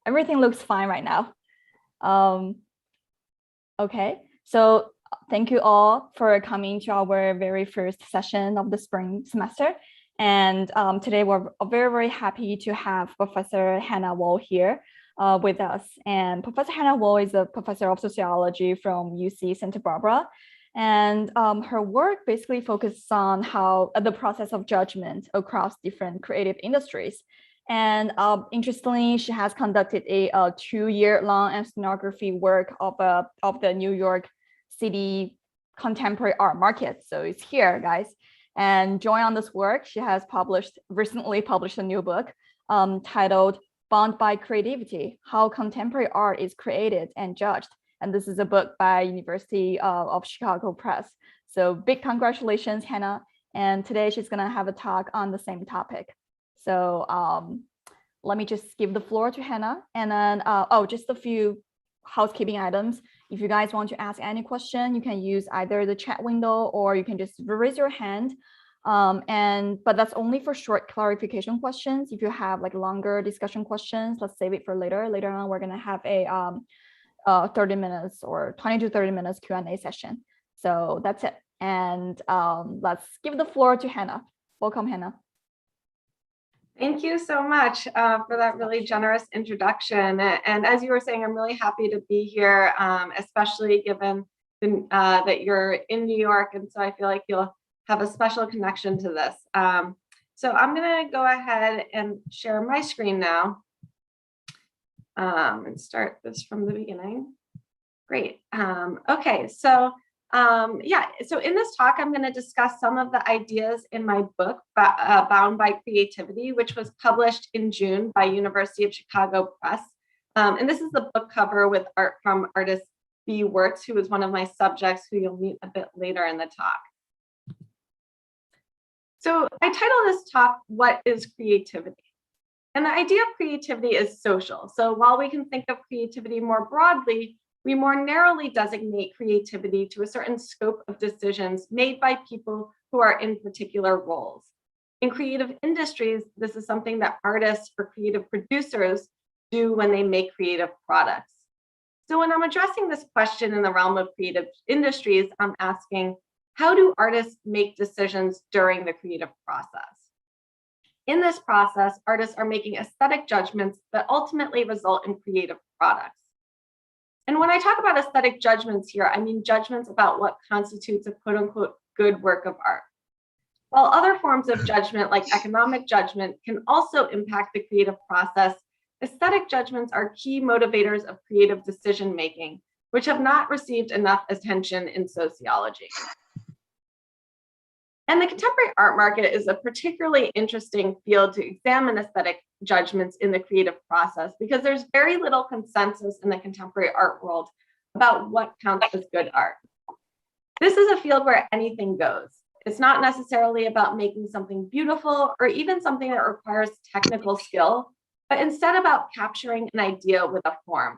everything looks fine right now. Okay, so thank you all for coming to our very first session of the spring semester. And today we're very, very happy to have Professor Hannah Wall here with us. And Professor Hannah Wall is a professor of sociology from UC Santa Barbara. And her work basically focuses on how the process of judgment across different creative industries. And interestingly, she has conducted a 2-year-long ethnography work of the New York City contemporary art market. So it's here, guys. And join on this work, she has recently published a new book titled Bound by Creativity: How Contemporary Art is Created and Judged. And this is a book by University of Chicago Press. So big congratulations, Hannah. And today she's gonna have a talk on the same topic. So let me just give the floor to Hannah. And then, just a few housekeeping items. If you guys want to ask any question, you can use either the chat window or you can just raise your hand. But that's only for short clarification questions. If you have like longer discussion questions, let's save it for later. Later on, we're gonna have a 30 minutes or 20 to 30 minutes Q&A session. So that's it. And let's give the floor to Hannah. Welcome, Hannah. Thank you so much for that really generous introduction. And as you were saying, I'm really happy to be here, especially given that you're in New York. And so I feel like you'll have a special connection to this. So I'm going to go ahead and share my screen now and start this from the beginning. Great. Okay, so so in this talk, I'm going to discuss some of the ideas in my book, Bound by Creativity, which was published in June by University of Chicago Press. And this is the book cover with art from artist B. Wertz, who is one of my subjects who you'll meet a bit later in the talk. So I title this talk, What is Creativity? And the idea of creativity is social. So while we can think of creativity more broadly, we more narrowly designate creativity to a certain scope of decisions made by people who are in particular roles. In creative industries, this is something that artists or creative producers do when they make creative products. So when I'm addressing this question in the realm of creative industries, I'm asking, how do artists make decisions during the creative process? In this process, artists are making aesthetic judgments that ultimately result in creative products. And when I talk about aesthetic judgments here, I mean judgments about what constitutes a quote unquote good work of art. While other forms of judgment, like economic judgment, can also impact the creative process, aesthetic judgments are key motivators of creative decision making, which have not received enough attention in sociology. And the contemporary art market is a particularly interesting field to examine aesthetic judgments in the creative process because there's very little consensus in the contemporary art world about what counts as good art. This is a field where anything goes. It's not necessarily about making something beautiful or even something that requires technical skill, but instead about capturing an idea with a form.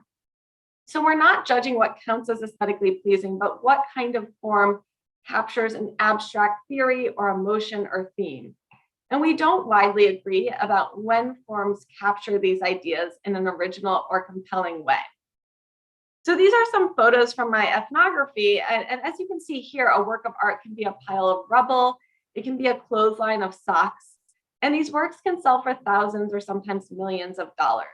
So we're not judging what counts as aesthetically pleasing, but what kind of form captures an abstract theory or emotion or theme. And we don't widely agree about when forms capture these ideas in an original or compelling way. So these are some photos from my ethnography. And as you can see here, a work of art can be a pile of rubble. It can be a clothesline of socks. And these works can sell for thousands or sometimes millions of dollars.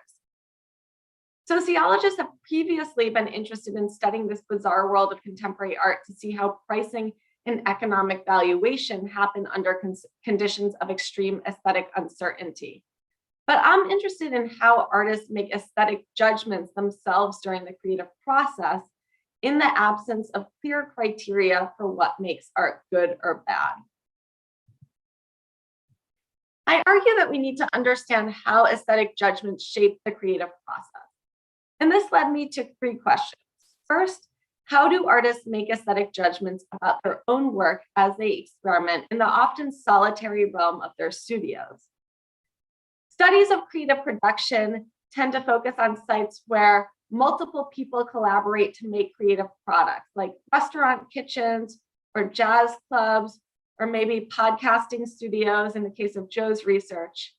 Sociologists have previously been interested in studying this bizarre world of contemporary art to see how pricing and economic valuation happen under conditions of extreme aesthetic uncertainty. But I'm interested in how artists make aesthetic judgments themselves during the creative process in the absence of clear criteria for what makes art good or bad. I argue that we need to understand how aesthetic judgments shape the creative process. And this led me to 3 questions. First, how do artists make aesthetic judgments about their own work as they experiment in the often solitary realm of their studios? Studies of creative production tend to focus on sites where multiple people collaborate to make creative products, like restaurant kitchens or jazz clubs, or maybe podcasting studios in the case of Joe's research.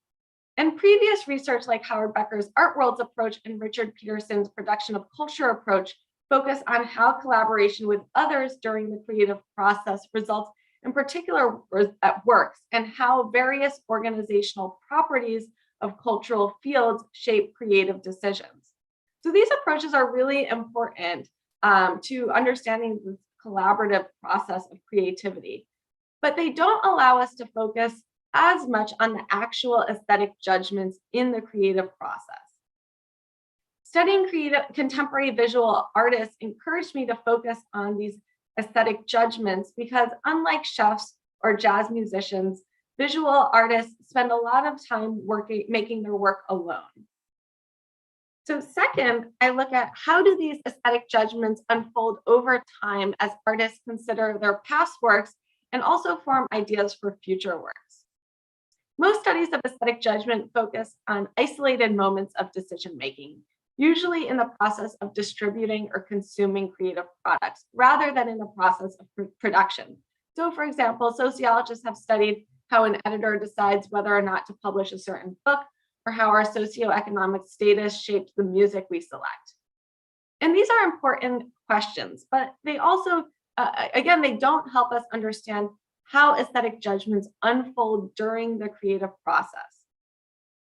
And previous research like Howard Becker's Art Worlds approach and Richard Peterson's production of culture approach focus on how collaboration with others during the creative process results in particular works and how various organizational properties of cultural fields shape creative decisions. So these approaches are really important to understanding the collaborative process of creativity, but they don't allow us to focus as much on the actual aesthetic judgments in the creative process. Studying contemporary visual artists encouraged me to focus on these aesthetic judgments because unlike chefs or jazz musicians, visual artists spend a lot of time making their work alone. So second, I look at how do these aesthetic judgments unfold over time as artists consider their past works and also form ideas for future works. Most studies of aesthetic judgment focus on isolated moments of decision-making, usually in the process of distributing or consuming creative products, rather than in the process of production. So for example, sociologists have studied how an editor decides whether or not to publish a certain book, or how our socioeconomic status shapes the music we select. And these are important questions, but they also, again, they don't help us understand how aesthetic judgments unfold during the creative process.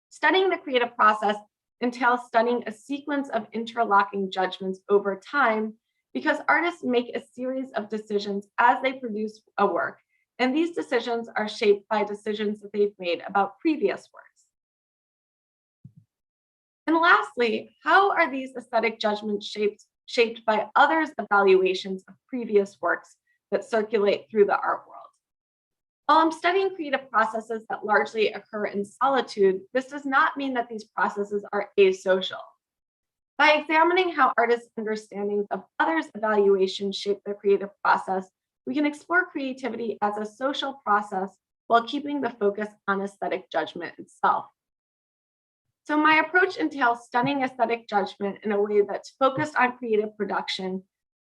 Studying the creative process entails studying a sequence of interlocking judgments over time because artists make a series of decisions as they produce a work, and these decisions are shaped by decisions that they've made about previous works. And lastly, how are these aesthetic judgments shaped by others' evaluations of previous works that circulate through the art world? While I'm studying creative processes that largely occur in solitude, this does not mean that these processes are asocial. By examining how artists' understandings of others' evaluations shape their creative process, we can explore creativity as a social process while keeping the focus on aesthetic judgment itself. So my approach entails studying aesthetic judgment in a way that's focused on creative production,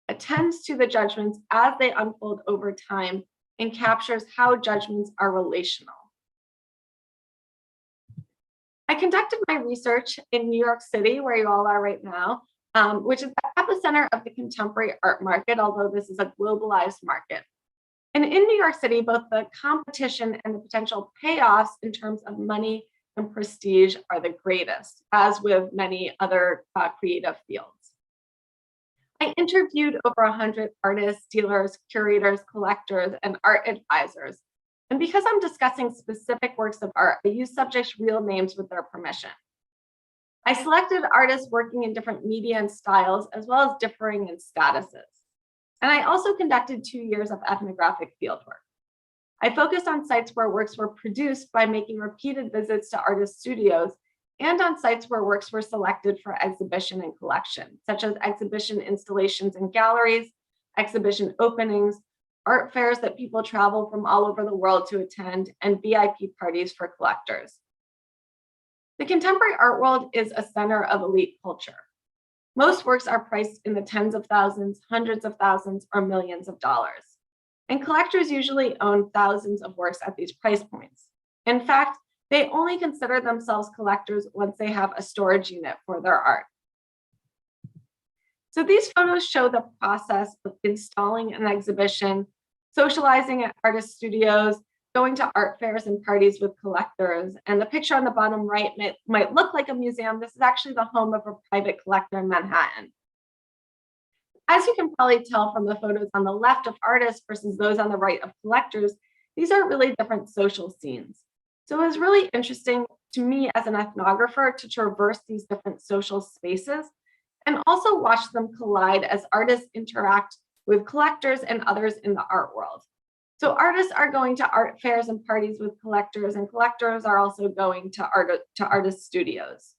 attends to the judgments as they unfold over time, and captures how judgments are relational. I conducted my research in New York City, where you all are right now, which is the epicenter of the contemporary art market, although this is a globalized market. And in New York City, both the competition and the potential payoffs in terms of money and prestige are the greatest, as with many other creative fields. I interviewed over 100 artists, dealers, curators, collectors, and art advisors. And because I'm discussing specific works of art, I use subjects' real names with their permission. I selected artists working in different media and styles, as well as differing in statuses. And I also conducted 2 years of ethnographic fieldwork. I focused on sites where works were produced by making repeated visits to artist studios and on sites where works were selected for exhibition and collection, such as exhibition installations in galleries, exhibition openings, art fairs that people travel from all over the world to attend, and VIP parties for collectors. The contemporary art world is a center of elite culture. Most works are priced in the tens of thousands, hundreds of thousands, or millions of dollars. And collectors usually own thousands of works at these price points. In fact, they only consider themselves collectors once they have a storage unit for their art. So these photos show the process of installing an exhibition, socializing at artist studios, going to art fairs and parties with collectors. And the picture on the bottom right might look like a museum. This is actually the home of a private collector in Manhattan. As you can probably tell from the photos on the left of artists versus those on the right of collectors, these are really different social scenes. So it was really interesting to me as an ethnographer to traverse these different social spaces and also watch them collide as artists interact with collectors and others in the art world. So artists are going to art fairs and parties with collectors, and collectors are also going to artist studios.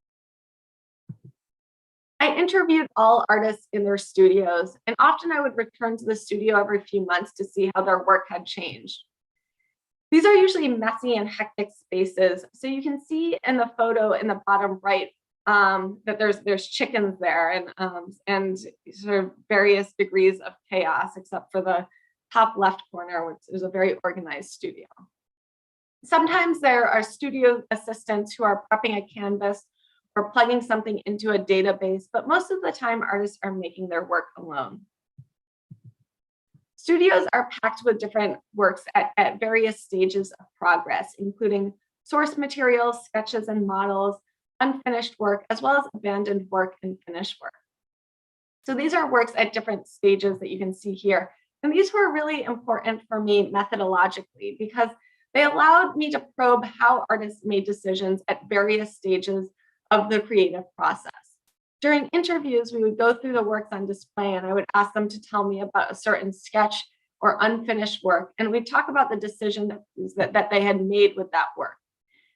I interviewed all artists in their studios, and often I would return to the studio every few months to see how their work had changed. These are usually messy and hectic spaces. So you can see in the photo in the bottom right that there's chickens there and sort of various degrees of chaos, except for the top left corner, which is a very organized studio. Sometimes there are studio assistants who are prepping a canvas or plugging something into a database, but most of the time artists are making their work alone. Studios are packed with different works at various stages of progress, including source materials, sketches and models, unfinished work, as well as abandoned work and finished work. So these are works at different stages that you can see here. And these were really important for me methodologically because they allowed me to probe how artists made decisions at various stages of the creative process. During interviews, we would go through the works on display and I would ask them to tell me about a certain sketch or unfinished work. And we'd talk about the decision that they had made with that work.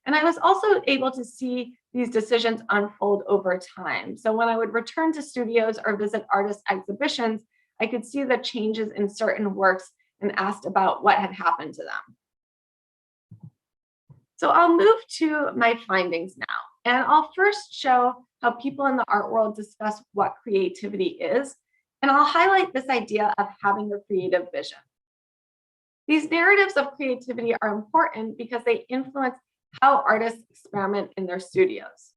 And I was also able to see these decisions unfold over time. So when I would return to studios or visit artist exhibitions, I could see the changes in certain works and asked about what had happened to them. So I'll move to my findings now. And I'll first show how people in the art world discuss what creativity is. And I'll highlight this idea of having a creative vision. These narratives of creativity are important because they influence how artists experiment in their studios.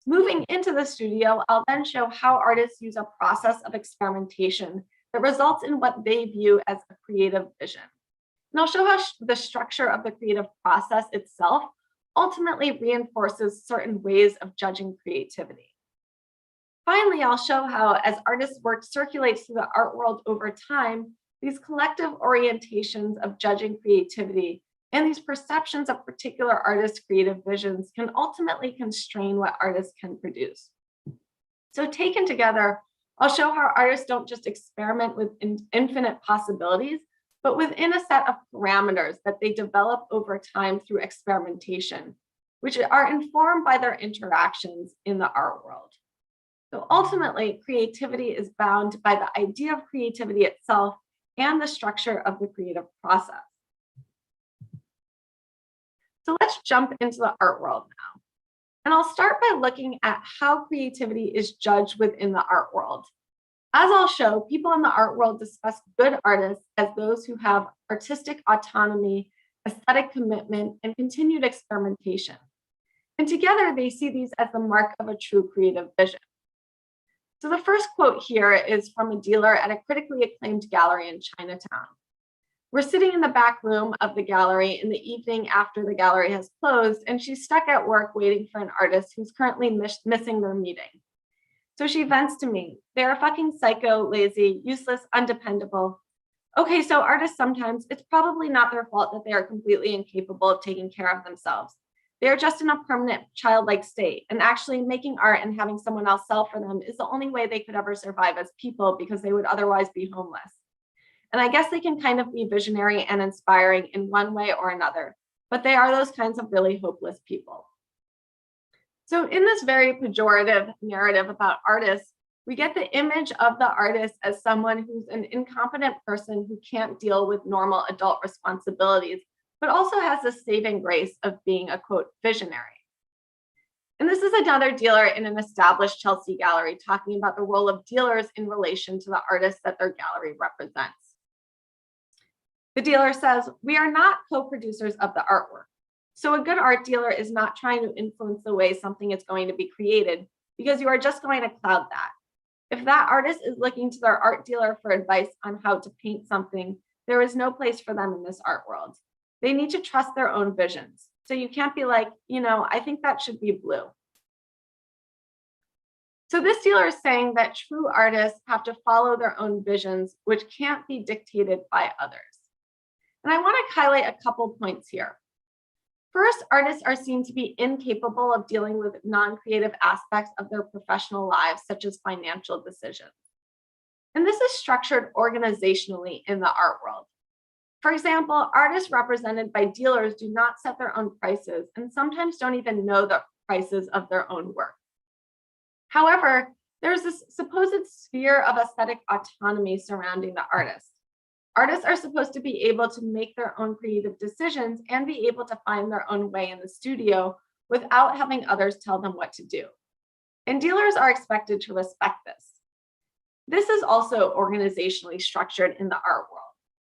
Moving into the studio, I'll then show how artists use a process of experimentation that results in what they view as a creative vision. And I'll show how the structure of the creative process itself ultimately reinforces certain ways of judging creativity. Finally, I'll show how, as artists' work circulates through the art world over time, these collective orientations of judging creativity and these perceptions of particular artists' creative visions can ultimately constrain what artists can produce. So taken together, I'll show how artists don't just experiment with infinite possibilities, but within a set of parameters that they develop over time through experimentation, which are informed by their interactions in the art world. So ultimately, creativity is bound by the idea of creativity itself and the structure of the creative process. So let's jump into the art world now. And I'll start by looking at how creativity is judged within the art world. As I'll show, people in the art world discuss good artists as those who have artistic autonomy, aesthetic commitment, and continued experimentation. And together, they see these as the mark of a true creative vision. So the first quote here is from a dealer at a critically acclaimed gallery in Chinatown. We're sitting in the back room of the gallery in the evening after the gallery has closed, and she's stuck at work waiting for an artist who's currently missing their meeting. So she vents to me, they're a fucking psycho, lazy, useless, undependable. Okay, so artists sometimes, it's probably not their fault that they are completely incapable of taking care of themselves. They're just in a permanent childlike state, and actually making art and having someone else sell for them is the only way they could ever survive as people because they would otherwise be homeless. And I guess they can kind of be visionary and inspiring in one way or another, but they are those kinds of really hopeless people. So in this very pejorative narrative about artists, we get the image of the artist as someone who's an incompetent person who can't deal with normal adult responsibilities, but also has the saving grace of being a, quote, visionary. And this is another dealer in an established Chelsea gallery talking about the role of dealers in relation to the artists that their gallery represents. The dealer says, we are not co-producers of the artwork. So a good art dealer is not trying to influence the way something is going to be created because you are just going to cloud that. If that artist is looking to their art dealer for advice on how to paint something, there is no place for them in this art world. They need to trust their own visions. So you can't be like, I think that should be blue. So this dealer is saying that true artists have to follow their own visions, which can't be dictated by others. And I want to highlight a couple points here. First, artists are seen to be incapable of dealing with non-creative aspects of their professional lives, such as financial decisions. And this is structured organizationally in the art world. For example, artists represented by dealers do not set their own prices and sometimes don't even know the prices of their own work. However, there's this supposed sphere of aesthetic autonomy surrounding the artist. Artists are supposed to be able to make their own creative decisions and be able to find their own way in the studio without having others tell them what to do. And dealers are expected to respect this. This is also organizationally structured in the art world.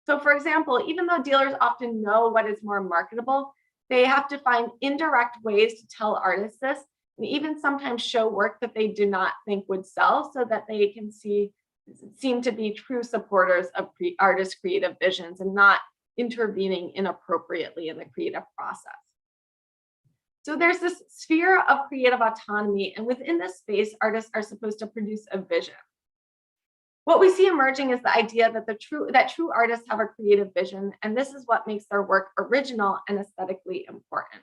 So for example, even though dealers often know what is more marketable, They have to find indirect ways to tell artists this, and even sometimes show work that they do not think would sell so that they can seem to be true supporters of artists' creative visions and not intervening inappropriately in the creative process. So there's this sphere of creative autonomy, and within this space, artists are supposed to produce a vision. What we see emerging is the idea that true artists have a creative vision, and this is what makes their work original and aesthetically important.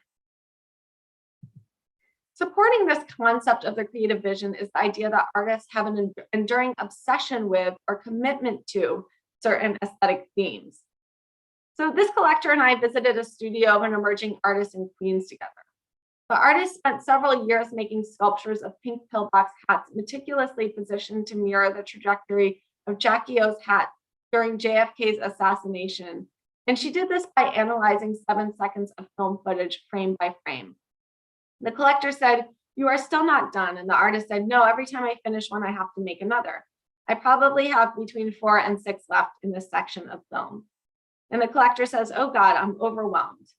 Supporting this concept of the creative vision is the idea that artists have an enduring obsession with or commitment to certain aesthetic themes. So this collector and I visited a studio of an emerging artist in Queens together. The artist spent several years making sculptures of pink pillbox hats meticulously positioned to mirror the trajectory of Jackie O's hat during JFK's assassination. And she did this by analyzing 7 seconds of film footage frame by frame. The collector said, "You are still not done." And the artist said, "No, every time I finish one, I have to make another. I probably have between 4 and 6 left in this section of film." And the collector says, "Oh God, I'm overwhelmed."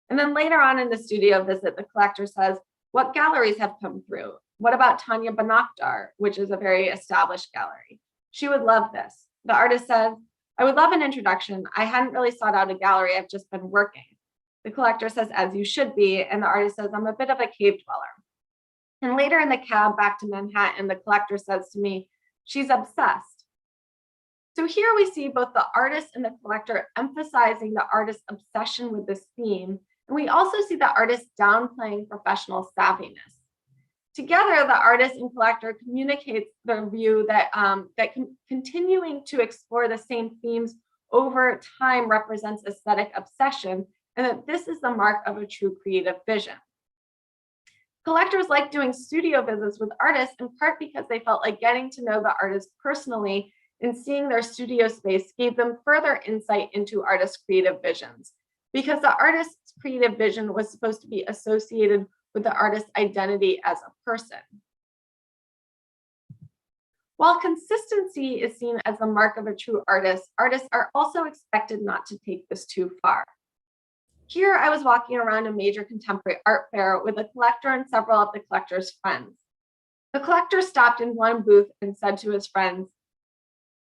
And then later on in the studio visit, the collector says, "What galleries have come through? What about Tanya Banakdar, which is a very established gallery? She would love this." The artist says, "I would love an introduction. I hadn't really sought out a gallery. I've just been working." The collector says, "As you should be." And the artist says, "I'm a bit of a cave dweller." And later in the cab back to Manhattan, the collector says to me, "She's obsessed." So here we see both the artist and the collector emphasizing the artist's obsession with this theme. And we also see the artist downplaying professional savviness. Together, the artist and collector communicates their view that, continuing to explore the same themes over time represents aesthetic obsession, and that this is the mark of a true creative vision. Collectors like doing studio visits with artists in part because they felt like getting to know the artist personally and seeing their studio space gave them further insight into artists' creative visions, because the artist's creative vision was supposed to be associated with the artist's identity as a person. While consistency is seen as the mark of a true artist, artists are also expected not to take this too far. Here, I was walking around a major contemporary art fair with a collector and several of the collector's friends. The collector stopped in one booth and said to his friends,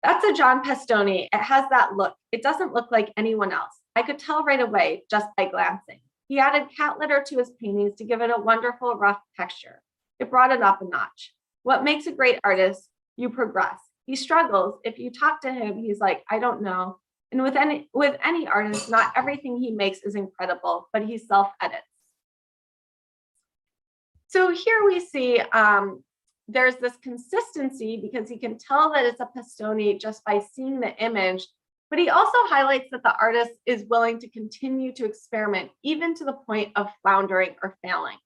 "That's a John Pestoni. It has that look. It doesn't look like anyone else. I could tell right away just by glancing." He added cat litter to his paintings to give it a wonderful rough texture. It brought it up a notch. What makes a great artist? You progress. He struggles. If you talk to him, he's like, "I don't know." And with any artist, not everything he makes is incredible, but he self-edits. So here we see there's this consistency because he can tell that it's a Pestoni just by seeing the image, but he also highlights that the artist is willing to continue to experiment, even to the point of floundering or failing.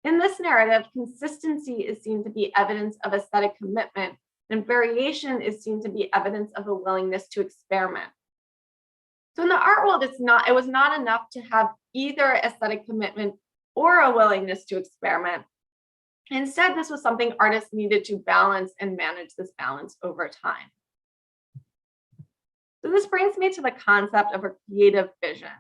In this narrative, consistency is seen to be evidence of aesthetic commitment, and variation is seen to be evidence of a willingness to experiment. So in the art world, it was not enough to have either aesthetic commitment or a willingness to experiment. Instead, this was something artists needed to balance and manage this balance over time. So this brings me to the concept of a creative vision.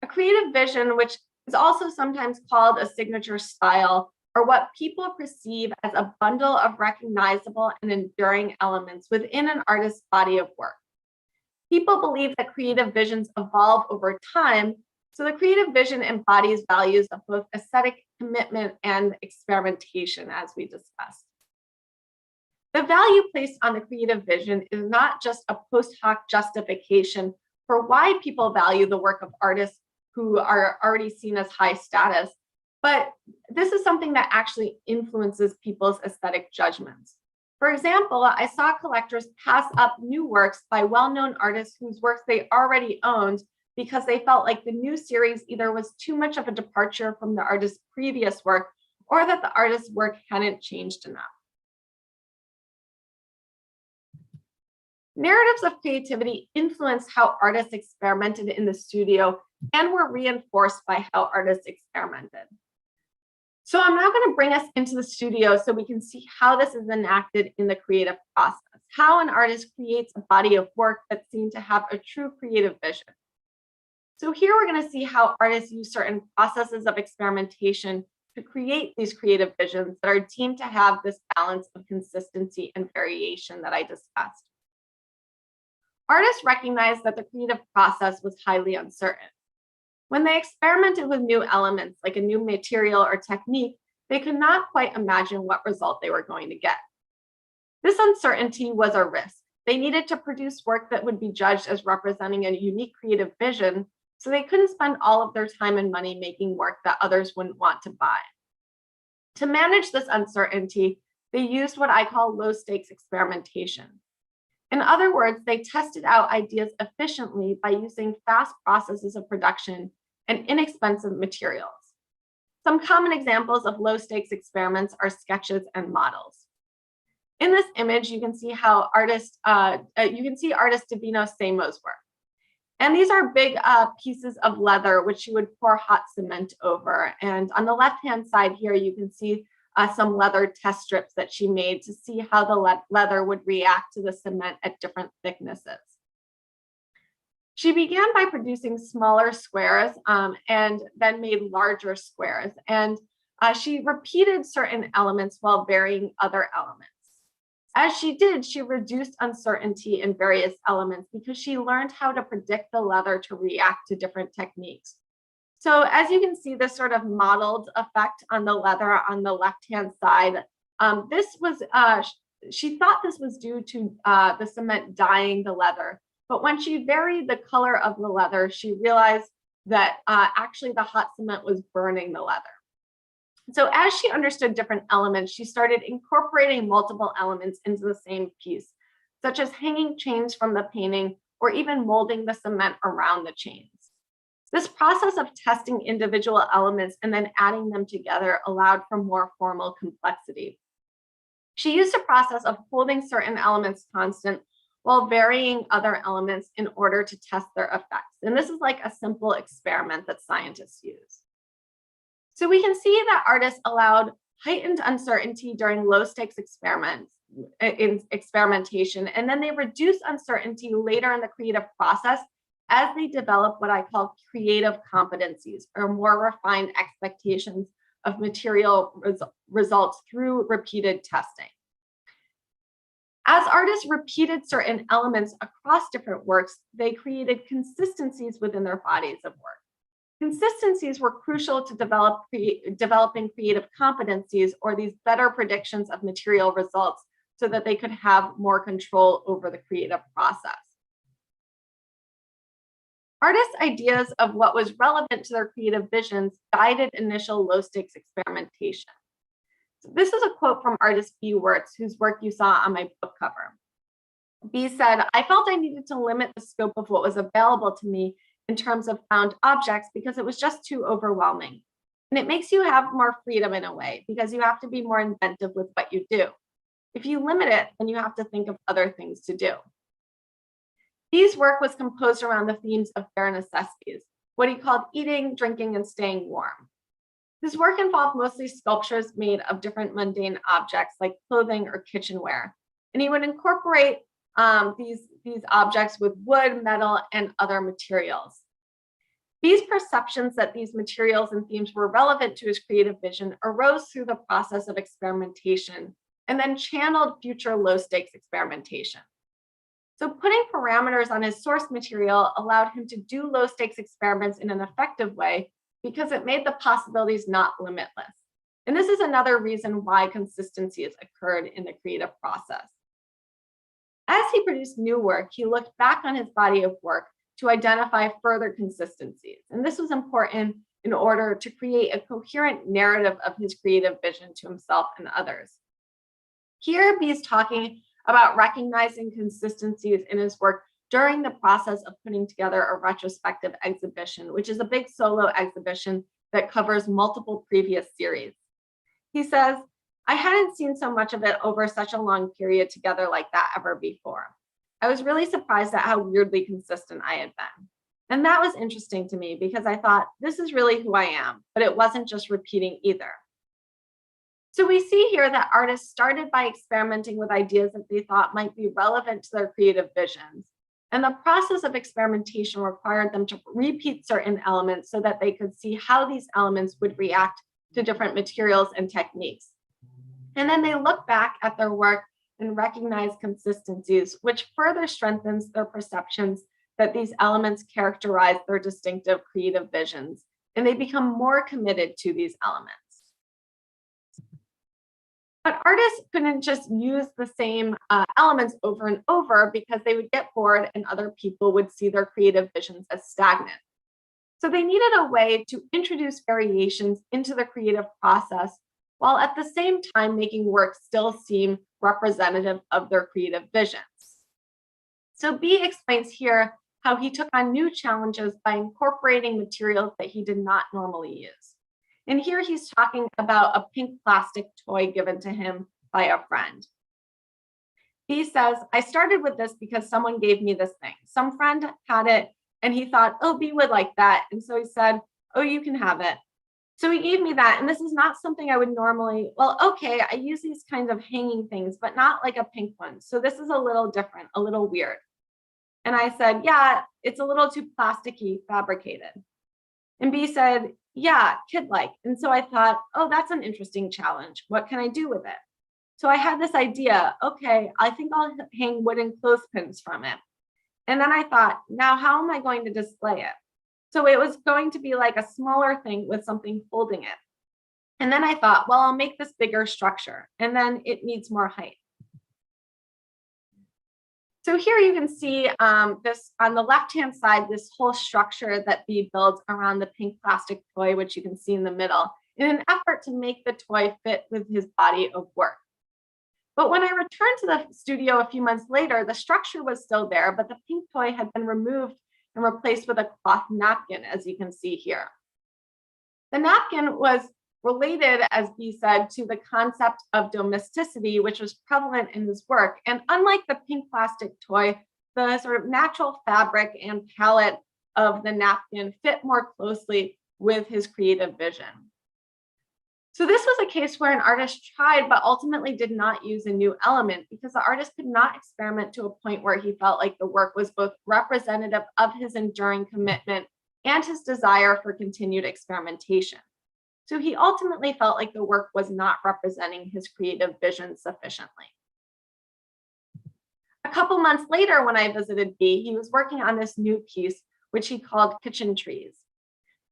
A creative vision, which is also sometimes called a signature style, or what people perceive as a bundle of recognizable and enduring elements within an artist's body of work. People believe that creative visions evolve over time, so the creative vision embodies values of both aesthetic commitment and experimentation, as we discussed. The value placed on the creative vision is not just a post hoc justification for why people value the work of artists who are already seen as high status, but this is something that actually influences people's aesthetic judgments. For example, I saw collectors pass up new works by well-known artists whose works they already owned because they felt like the new series either was too much of a departure from the artist's previous work or that the artist's work hadn't changed enough. Narratives of creativity influenced how artists experimented in the studio and were reinforced by how artists experimented. So I'm now going to bring us into the studio so we can see how this is enacted in the creative process, how an artist creates a body of work that's seen to have a true creative vision. So here we're going to see how artists use certain processes of experimentation to create these creative visions that are deemed to have this balance of consistency and variation that I discussed. Artists recognized that the creative process was highly uncertain. When they experimented with new elements, like a new material or technique, they could not quite imagine what result they were going to get. This uncertainty was a risk. They needed to produce work that would be judged as representing a unique creative vision, so they couldn't spend all of their time and money making work that others wouldn't want to buy. To manage this uncertainty, they used what I call low-stakes experimentation. In other words, they tested out ideas efficiently by using fast processes of production and inexpensive materials. Some common examples of low-stakes experiments are sketches and models. In this image, you can see how artist Divino Samo's work. And these are big pieces of leather, which you would pour hot cement over. And on the left-hand side here, you can see some leather test strips that she made to see how the leather would react to the cement at different thicknesses. She began by producing smaller squares and then made larger squares. And she repeated certain elements while varying other elements. As she did, she reduced uncertainty in various elements because she learned how to predict the leather to react to different techniques. So as you can see, this sort of modeled effect on the leather on the left-hand side, she thought this was due to the cement dyeing the leather. But when she varied the color of the leather, she realized that actually the hot cement was burning the leather. So as she understood different elements, she started incorporating multiple elements into the same piece, such as hanging chains from the painting or even molding the cement around the chains. This process of testing individual elements and then adding them together allowed for more formal complexity. She used a process of holding certain elements constant while varying other elements in order to test their effects. And this is like a simple experiment that scientists use. So we can see that artists allowed heightened uncertainty during low-stakes experimentation, and then they reduce uncertainty later in the creative process as they develop what I call creative competencies, or more refined expectations of material results through repeated testing. As artists repeated certain elements across different works, they created consistencies within their bodies of work. Consistencies were crucial to developing creative competencies, or these better predictions of material results, so that they could have more control over the creative process. Artists' ideas of what was relevant to their creative visions guided initial low-stakes experimentation. So this is a quote from artist B. Wirtz, whose work you saw on my book cover. B said, "I felt I needed to limit the scope of what was available to me in terms of found objects because it was just too overwhelming. And it makes you have more freedom in a way because you have to be more inventive with what you do. If you limit it, then you have to think of other things to do." B's work was composed around the themes of bare necessities, what he called eating, drinking, and staying warm. His work involved mostly sculptures made of different mundane objects like clothing or kitchenware. And he would incorporate these objects with wood, metal, and other materials. These perceptions that these materials and themes were relevant to his creative vision arose through the process of experimentation and then channeled future low-stakes experimentation. So putting parameters on his source material allowed him to do low-stakes experiments in an effective way because it made the possibilities not limitless. And this is another reason why consistencies occurred in the creative process. As he produced new work, he looked back on his body of work to identify further consistencies. And this was important in order to create a coherent narrative of his creative vision to himself and others. Here, B is talking about recognizing consistencies in his work during the process of putting together a retrospective exhibition, which is a big solo exhibition that covers multiple previous series. He says, "I hadn't seen so much of it over such a long period together like that ever before. I was really surprised at how weirdly consistent I had been. And that was interesting to me because I thought, this is really who I am, but it wasn't just repeating either." So we see here that artists started by experimenting with ideas that they thought might be relevant to their creative visions. And the process of experimentation required them to repeat certain elements so that they could see how these elements would react to different materials and techniques. And then they look back at their work and recognize consistencies, which further strengthens their perceptions that these elements characterize their distinctive creative visions, and they become more committed to these elements. But artists couldn't just use the same elements over and over because they would get bored and other people would see their creative visions as stagnant. So they needed a way to introduce variations into the creative process while at the same time making work still seem representative of their creative visions. So B explains here how he took on new challenges by incorporating materials that he did not normally use. And here he's talking about a pink plastic toy given to him by a friend. He says, I started with this because someone gave me this thing. Some friend had it and he thought, oh, B would like that. And so he said, oh, you can have it. So he gave me that. And this is not something I would normally, well, okay, I use these kinds of hanging things, but not like a pink one. So this is a little different, a little weird. And I said, yeah, it's a little too plasticky, fabricated. And B said, yeah, kid-like. And so I thought, oh, that's an interesting challenge. What can I do with it? So I had this idea, okay, I think I'll hang wooden clothespins from it. And then I thought, now how am I going to display it? So it was going to be like a smaller thing with something holding it. And then I thought, well, I'll make this bigger structure and then it needs more height. So here you can see this on the left-hand side, this whole structure that B builds around the pink plastic toy, which you can see in the middle, in an effort to make the toy fit with his body of work. But when I returned to the studio a few months later, the structure was still there, but the pink toy had been removed and replaced with a cloth napkin, as you can see here. The napkin was related, as B said, to the concept of domesticity, which was prevalent in his work. And unlike the pink plastic toy, the sort of natural fabric and palette of the napkin fit more closely with his creative vision. So this was a case where an artist tried, but ultimately did not use a new element because the artist could not experiment to a point where he felt like the work was both representative of his enduring commitment and his desire for continued experimentation. So he ultimately felt like the work was not representing his creative vision sufficiently. A couple months later, when I visited B, he was working on this new piece, which he called Kitchen Trees.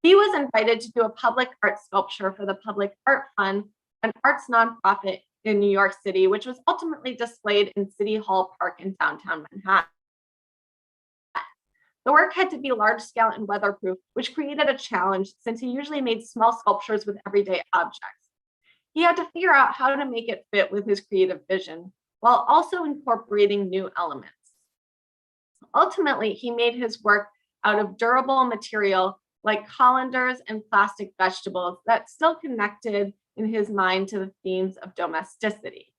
B was invited to do a public art sculpture for the Public Art Fund, an arts nonprofit in New York City, which was ultimately displayed in City Hall Park in downtown Manhattan. The work had to be large scale and weatherproof, which created a challenge since he usually made small sculptures with everyday objects. He had to figure out how to make it fit with his creative vision while also incorporating new elements. Ultimately, he made his work out of durable material like colanders and plastic vegetables that still connected in his mind to the themes of domesticity.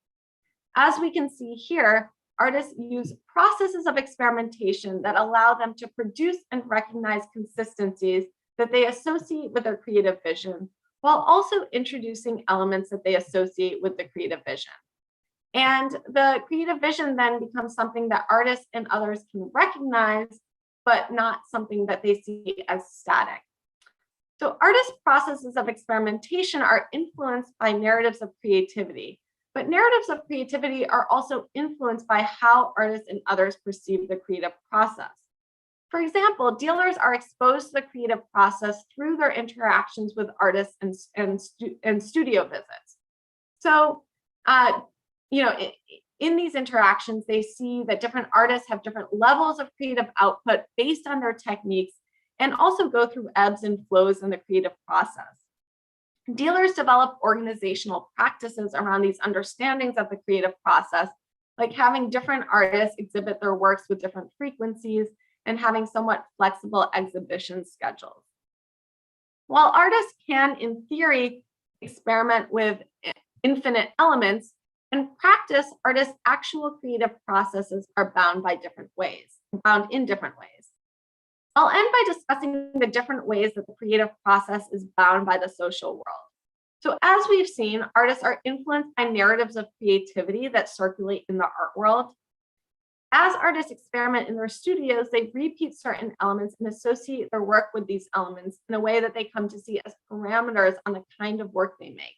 As we can see here, artists use processes of experimentation that allow them to produce and recognize consistencies that they associate with their creative vision, while also introducing elements that they associate with the creative vision. And the creative vision then becomes something that artists and others can recognize, but not something that they see as static. So artists' processes of experimentation are influenced by narratives of creativity, but narratives of creativity are also influenced by how artists and others perceive the creative process. For example, dealers are exposed to the creative process through their interactions with artists and studio visits. So, in these interactions, they see that different artists have different levels of creative output based on their techniques and also go through ebbs and flows in the creative process. Dealers develop organizational practices around these understandings of the creative process, like having different artists exhibit their works with different frequencies and having somewhat flexible exhibition schedules. While artists can, in theory, experiment with infinite elements, in practice, artists' actual creative processes are bound in different ways. I'll end by discussing the different ways that the creative process is bound by the social world. So as we've seen, artists are influenced by narratives of creativity that circulate in the art world. As artists experiment in their studios, they repeat certain elements and associate their work with these elements in a way that they come to see as parameters on the kind of work they make.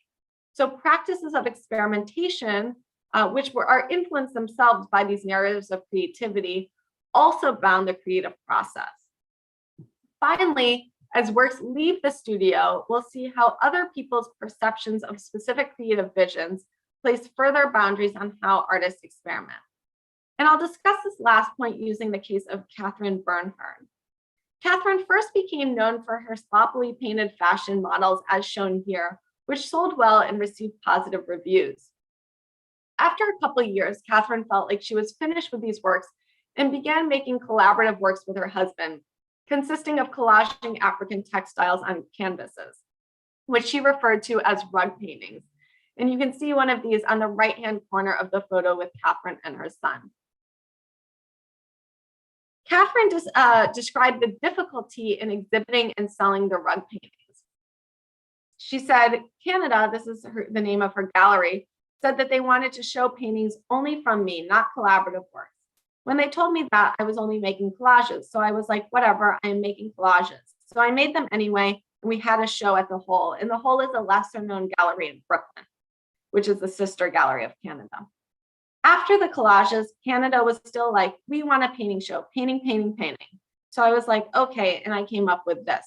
So practices of experimentation, which are influenced themselves by these narratives of creativity, also bound the creative process. Finally, as works leave the studio, we'll see how other people's perceptions of specific creative visions place further boundaries on how artists experiment. And I'll discuss this last point using the case of Catherine Bernhard. Catherine first became known for her sloppily painted fashion models, as shown here, which sold well and received positive reviews. After a couple of years, Catherine felt like she was finished with these works and began making collaborative works with her husband, consisting of collaging African textiles on canvases, which she referred to as rug paintings. And you can see one of these on the right-hand corner of the photo with Catherine and her son. Catherine described the difficulty in exhibiting and selling the rug paintings. She said, Canada, this is the name of her gallery, said that they wanted to show paintings only from me, not collaborative works. When they told me that, I was only making collages. So I was like, whatever, I am making collages. So I made them anyway, and we had a show at the Hole. And the Hole is a lesser known gallery in Brooklyn, which is the sister gallery of Canada. After the collages, Canada was still like, we want a painting show, painting, painting, painting. So I was like, okay, and I came up with this.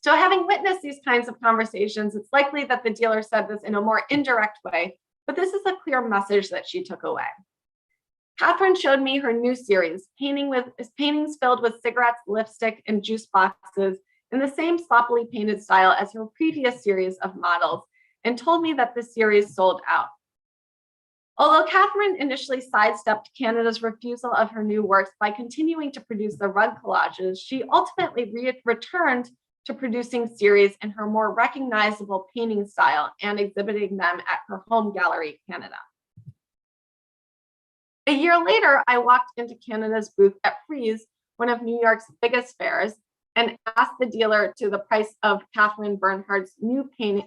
So having witnessed these kinds of conversations, it's likely that the dealer said this in a more indirect way, but this is a clear message that she took away. Catherine showed me her new series, paintings filled with cigarettes, lipstick, and juice boxes in the same sloppily painted style as her previous series of models, and told me that the series sold out. Although Catherine initially sidestepped Canada's refusal of her new works by continuing to produce the rug collages, she ultimately returned to producing series in her more recognizable painting style and exhibiting them at her home gallery, Canada. A year later, I walked into Canada's booth at Frieze, one of New York's biggest fairs, and asked the dealer to the price of Catherine Bernhard's two paintings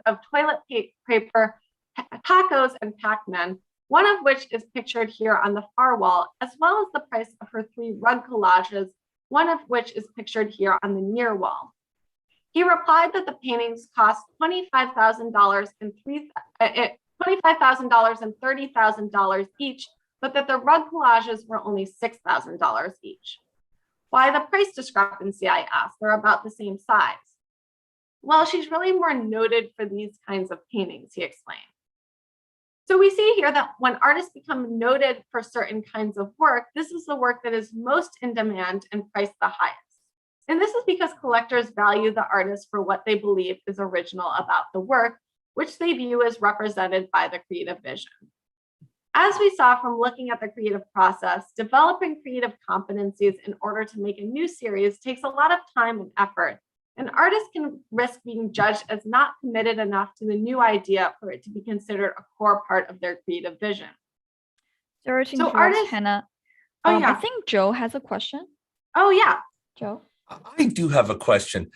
of toilet paper, tacos, and Pac-Man, one of which is pictured here on the far wall, as well as the price of her 3 rug collages, one of which is pictured here on the near wall. He replied that the paintings cost $25,000 and $30,000 each, but that the rug collages were only $6,000 each. Why the price discrepancy, I asked? They're about the same size. Well, she's really more noted for these kinds of paintings, he explained. So we see here that when artists become noted for certain kinds of work, this is the work that is most in demand and priced the highest. And this is because collectors value the artist for what they believe is original about the work, which they view as represented by the creative vision. As we saw from looking at the creative process, developing creative competencies in order to make a new series takes a lot of time and effort, and artists can risk being judged as not committed enough to the new idea for it to be considered a core part of their creative vision. Sorry to interrupt, Hannah. I think Joe has a question. Oh, yeah. Joe? I do have a question.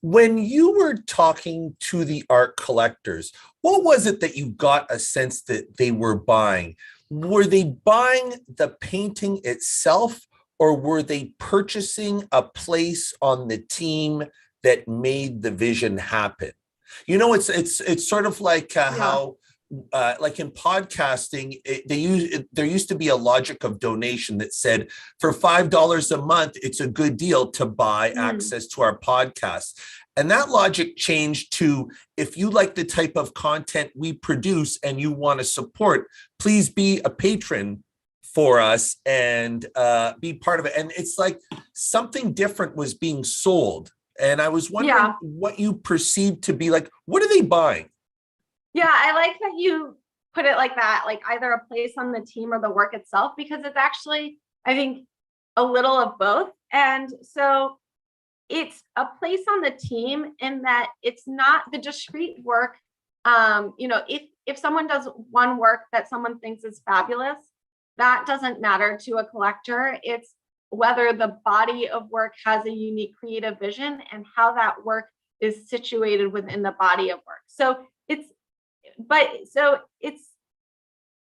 When you were talking to the art collectors, what was it that you got a sense that they were buying? Were they buying the painting itself, or were they purchasing a place on the team that made the vision happen? You know, it's sort of like how, like in podcasting, there used to be a logic of donation that said for $5 a month, it's a good deal to buy access to our podcast. And that logic changed to, if you like the type of content we produce and you want to support, please be a patron for us and be part of it. And it's like something different was being sold. And I was wondering what you perceived to be like, what are they buying? Yeah, I like that you put it like that, like either a place on the team or the work itself, because it's actually, I think, a little of both. And so it's a place on the team in that it's not the discrete work. You know, if someone does one work that someone thinks is fabulous, that doesn't matter to a collector. It's whether the body of work has a unique creative vision and how that work is situated within the body of work. So it's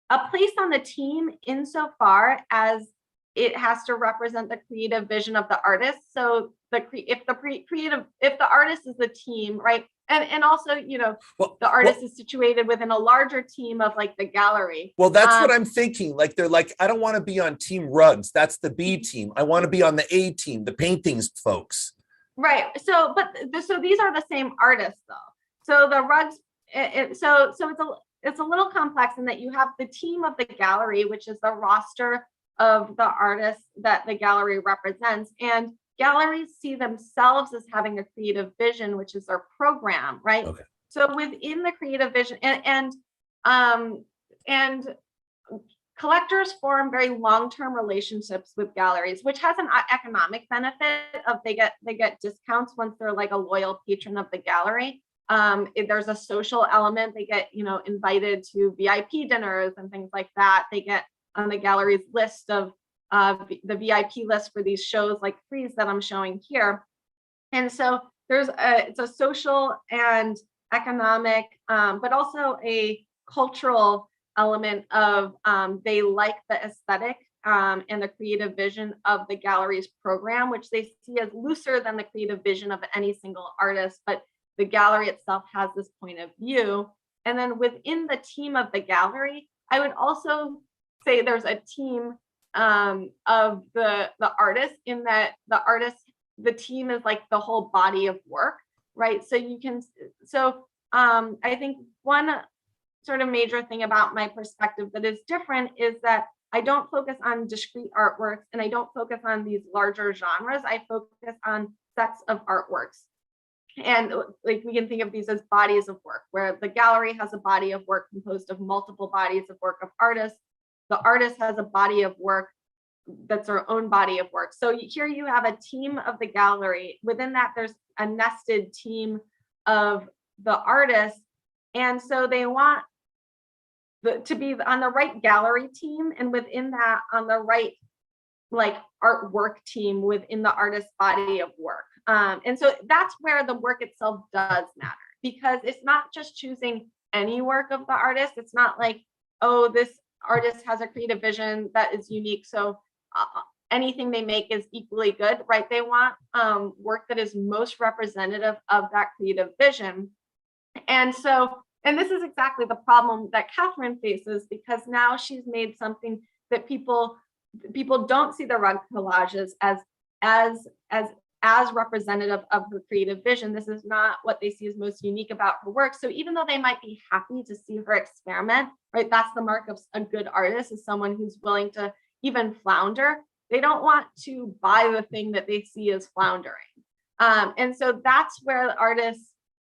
a place on the team insofar as it has to represent the creative vision of the artist. So if the artist is the team, right? And also, Well, the artist is situated within a larger team of like the gallery. well, that's what I'm thinking. Like, they're like, I don't want to be on team rugs. That's the B team. I want to be on the A team, the paintings folks. Right. So these are the same artists though. So the rugs, so it's a little complex in that you have the team of the gallery, which is the roster of the artists that the gallery represents, and galleries see themselves as having a creative vision, which is their program, right? Okay. So within the creative vision, and collectors form very long-term relationships with galleries, which has an economic benefit of they get discounts once they're like a loyal patron of the gallery. If there's a social element, they get invited to VIP dinners and things like that. They get on the gallery's list of the VIP list for these shows like Freeze that I'm showing here. And so it's a social and economic, but also a cultural element of they like the aesthetic and the creative vision of the gallery's program, which they see as looser than the creative vision of any single artist, but the gallery itself has this point of view. And then within the team of the gallery, I would also say there's a team of the artist, in that the team is like the whole body of work, right? So I think one sort of major thing about my perspective that is different is that I don't focus on discrete artworks and I don't focus on these larger genres. I focus on sets of artworks. And like we can think of these as bodies of work, where the gallery has a body of work composed of multiple bodies of work of artists. The artist has a body of work that's their own body of work. So here you have a team of the gallery. Within that, there's a nested team of the artist. And so they want to be on the right gallery team, and within that, on the right like artwork team within the artist's body of work. And so that's where the work itself does matter, because it's not just choosing any work of the artist. It's not like, oh, this artist has a creative vision that is unique, so anything they make is equally good, right? They want work that is most representative of that creative vision. And this is exactly the problem that Catherine faces, because now she's made something that people don't see the rug collages as representative of her creative vision. This is not what they see as most unique about her work. So even though they might be happy to see her experiment, right? That's the mark of a good artist, is someone who's willing to even flounder. They don't want to buy the thing that they see as floundering. And so that's where the artists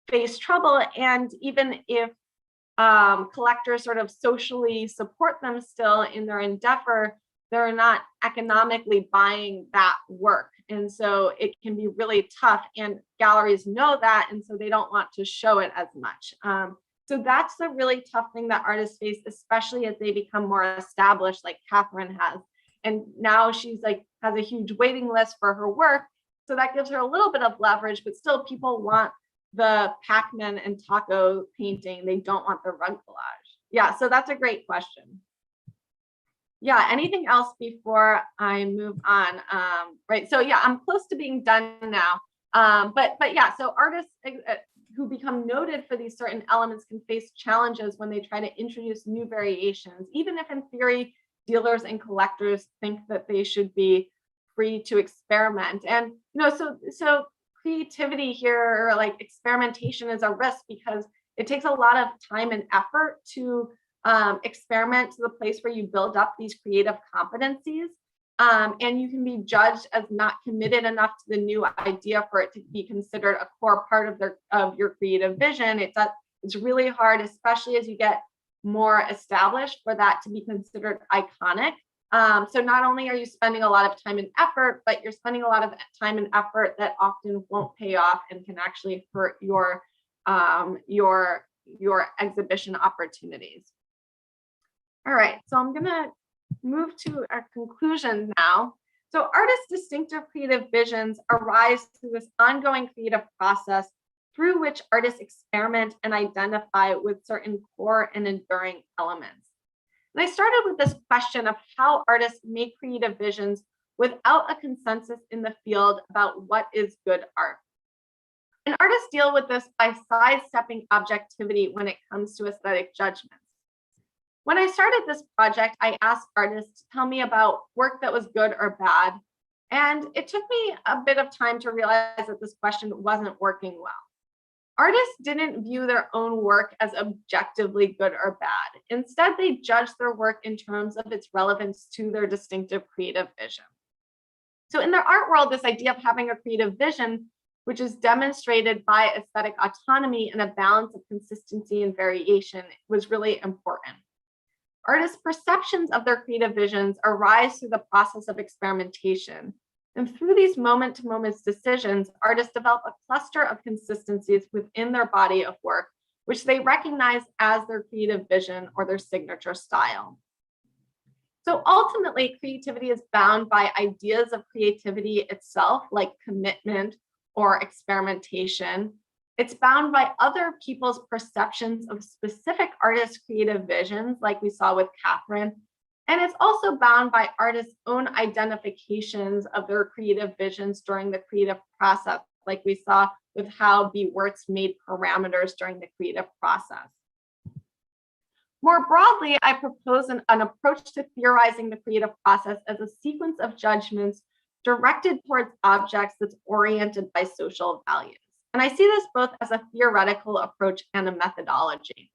face trouble. And even if collectors sort of socially support them still in their endeavor, they're not economically buying that work. And so it can be really tough, and galleries know that, and so they don't want to show it as much. So that's the really tough thing that artists face, especially as they become more established, like Catherine has. And now she's like has a huge waiting list for her work. So that gives her a little bit of leverage, but still people want the Pac-Man and taco painting. They don't want the rug collage. Yeah, so that's a great question. Yeah, anything else before I move on? Right, so yeah, I'm close to being done now. But yeah, so artists who become noted for these certain elements can face challenges when they try to introduce new variations, even if in theory, dealers and collectors think that they should be free to experiment. And so creativity here, or like experimentation, is a risk because it takes a lot of time and effort to experiment to the place where you build up these creative competencies. And you can be judged as not committed enough to the new idea for it to be considered a core part of your creative vision. It's really hard, especially as you get more established, for that to be considered iconic. So not only are you spending a lot of time and effort, but you're spending a lot of time and effort that often won't pay off and can actually hurt your exhibition opportunities. All right, so I'm gonna move to our conclusion now. So artists' distinctive creative visions arise through this ongoing creative process through which artists experiment and identify with certain core and enduring elements. And I started with this question of how artists make creative visions without a consensus in the field about what is good art. And artists deal with this by sidestepping objectivity when it comes to aesthetic judgments. When I started this project, I asked artists to tell me about work that was good or bad. And it took me a bit of time to realize that this question wasn't working well. Artists didn't view their own work as objectively good or bad. Instead, they judged their work in terms of its relevance to their distinctive creative vision. So in the art world, this idea of having a creative vision, which is demonstrated by aesthetic autonomy and a balance of consistency and variation, was really important. Artists' perceptions of their creative visions arise through the process of experimentation. And through these moment-to-moment decisions, artists develop a cluster of consistencies within their body of work, which they recognize as their creative vision or their signature style. So ultimately, creativity is bound by ideas of creativity itself, like commitment or experimentation. It's bound by other people's perceptions of specific artists' creative visions, like we saw with Catherine. And it's also bound by artists' own identifications of their creative visions during the creative process, like we saw with how B. Wirtz made parameters during the creative process. More broadly, I propose an approach to theorizing the creative process as a sequence of judgments directed towards objects that's oriented by social values. And I see this both as a theoretical approach and a methodology.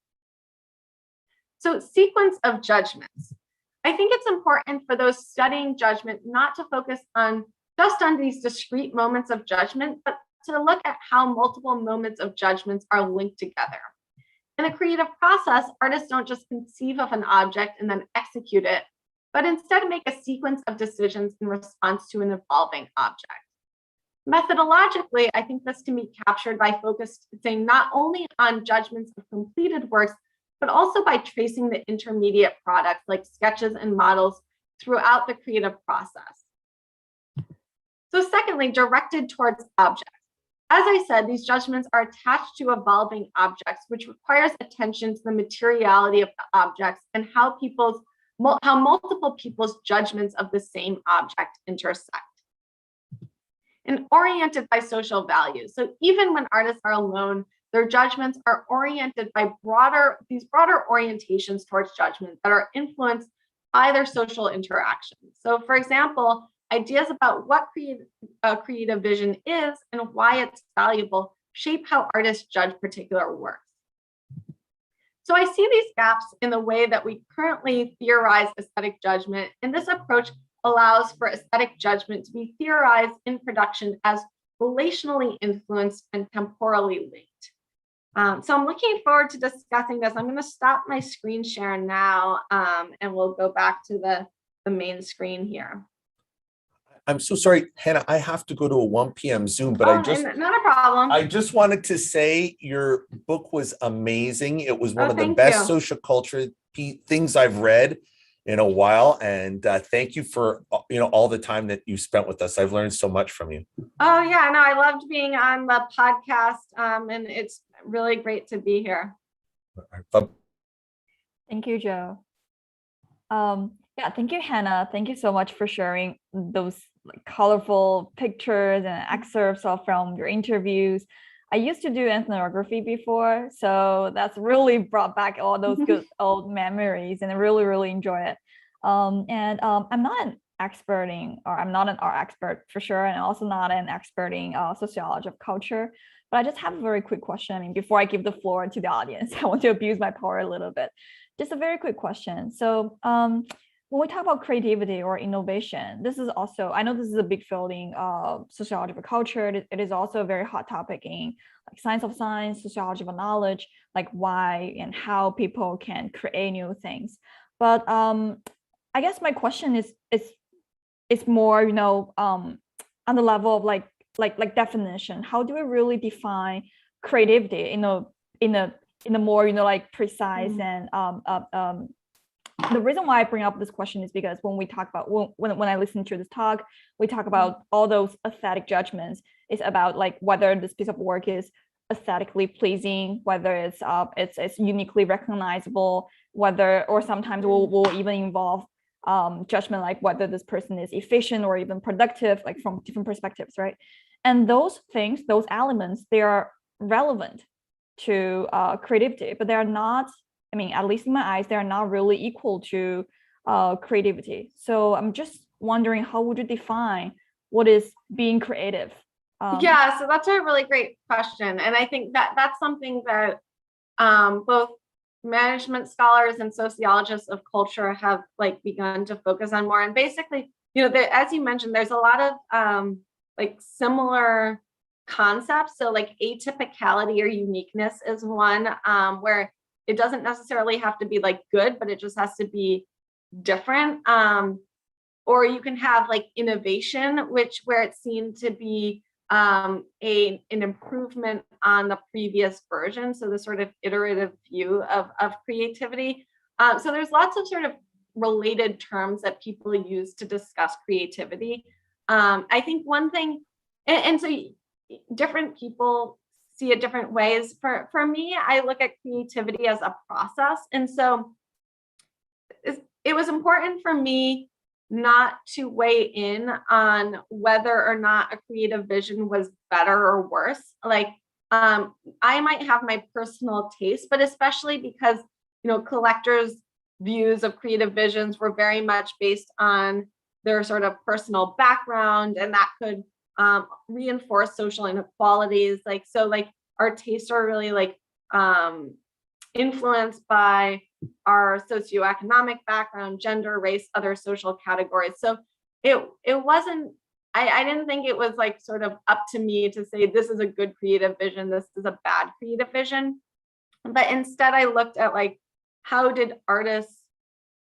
So, sequence of judgments. I think it's important for those studying judgment not to focus just on these discrete moments of judgment, but to look at how multiple moments of judgments are linked together. In the creative process, artists don't just conceive of an object and then execute it, but instead make a sequence of decisions in response to an evolving object. Methodologically, I think this can be captured by focusing not only on judgments of completed works, but also by tracing the intermediate products like sketches and models throughout the creative process. So secondly, directed towards objects. As I said, these judgments are attached to evolving objects, which requires attention to the materiality of the objects and how multiple people's judgments of the same object intersect. And oriented by social values. So even when artists are alone, their judgments are oriented by these broader orientations towards judgment that are influenced by their social interactions. So for example, ideas about what a creative vision is and why it's valuable shape how artists judge particular works. So I see these gaps in the way that we currently theorize aesthetic judgment, and this approach allows for aesthetic judgment to be theorized in production as relationally influenced and temporally linked. So I'm looking forward to discussing this. I'm going to stop my screen share now, and we'll go back to the main screen here. I'm so sorry, Hannah, I have to go to a 1 p.m. Zoom, but not a problem. I just wanted to say your book was amazing. It was one of the best social culture things I've read in a while. And thank you for all the time that you spent with us. I've learned so much from you. Oh yeah, no, I loved being on the podcast, and it's really great to be here. Thank you, Joe. Yeah, thank you, Hannah. Thank you so much for sharing those colorful pictures and excerpts from your interviews. I used to do ethnography before, so that's really brought back all those good old memories, and I really, really enjoy it. I'm not an I'm not an art expert for sure, and also not an expert in sociology of culture. But I just have a very quick question. I mean, before I give the floor to the audience, I want to abuse my power a little bit. Just a very quick question. So when we talk about creativity or innovation, this is also, I know this is a big field in sociology of culture. It is also a very hot topic in science of science, sociology of knowledge, like why and how people can create new things. But I guess my question is more, on the level of like definition. How do we really define creativity in a more precise and the reason why I bring up this question is because when we talk about when I listen to this talk, we talk about all those aesthetic judgments. It's about whether this piece of work is aesthetically pleasing, whether it's uniquely recognizable, whether, or sometimes will even involve judgment, like whether this person is efficient or even productive, like from different perspectives, right? And those things, those elements, they are relevant to creativity, but they are not, I mean, at least in my eyes, they are not really equal to creativity. So I'm just wondering, how would you define what is being creative? Yeah, so that's a really great question. And I think that that's something that both management scholars and sociologists of culture have like begun to focus on more. And basically, you know, as you mentioned, there's a lot of like similar concepts. So like atypicality or uniqueness is one, where it doesn't necessarily have to be like good, but it just has to be different. Or you can have like innovation, where it's seen to be an improvement on the previous version. So the sort of iterative view of creativity. So there's lots of sort of related terms that people use to discuss creativity. I think one thing, and so different people see it different ways. For me, I look at creativity as a process. And so it was important for me not to weigh in on whether or not a creative vision was better or worse. Like, I might have my personal taste, but especially because, you know, collectors' views of creative visions were very much based on their sort of personal background, and that could reinforce social inequalities. Like, so like our tastes are really like influenced by our socioeconomic background, gender, race, other social categories. So it wasn't, I didn't think it was like sort of up to me to say, this is a good creative vision, this is a bad creative vision. But instead I looked at like, how did artists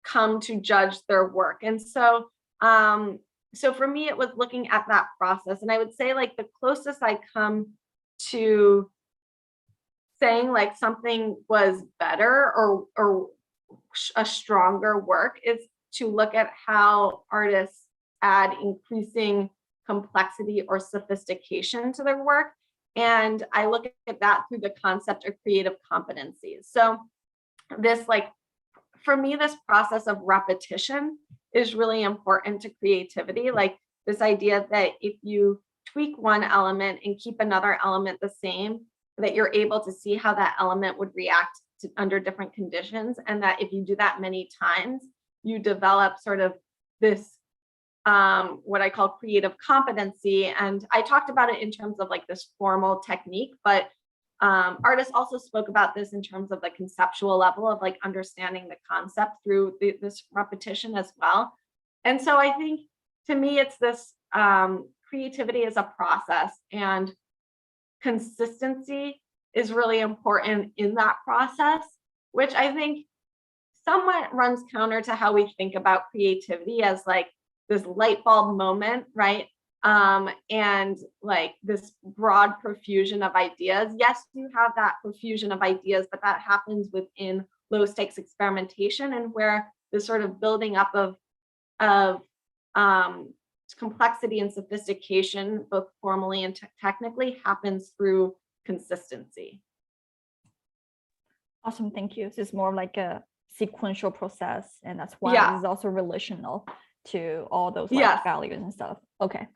come to judge their work? And so, so for me, it was looking at that process. And I would say like the closest I come to saying like something was better or a stronger work is to look at how artists add increasing complexity or sophistication to their work. And I look at that through the concept of creative competencies. So this, like, for me, this process of repetition is really important to creativity. Like this idea that if you tweak one element and keep another element the same, that you're able to see how that element would react under different conditions. And that if you do that many times, you develop sort of this, what I call creative competency. And I talked about it in terms of like this formal technique, but artists also spoke about this in terms of the conceptual level of like understanding the concept through this repetition as well. And so I think to me, it's this creativity is a process, and consistency is really important in that process, which I think somewhat runs counter to how we think about creativity as like this light bulb moment, right? And like this broad profusion of ideas. Yes, you have that profusion of ideas, but that happens within low stakes experimentation, and where the sort of building up of complexity and sophistication, both formally and technically, happens through consistency. Awesome, thank you. This is more like a sequential process, and that's why this is also relational to all those like values and stuff. Okay,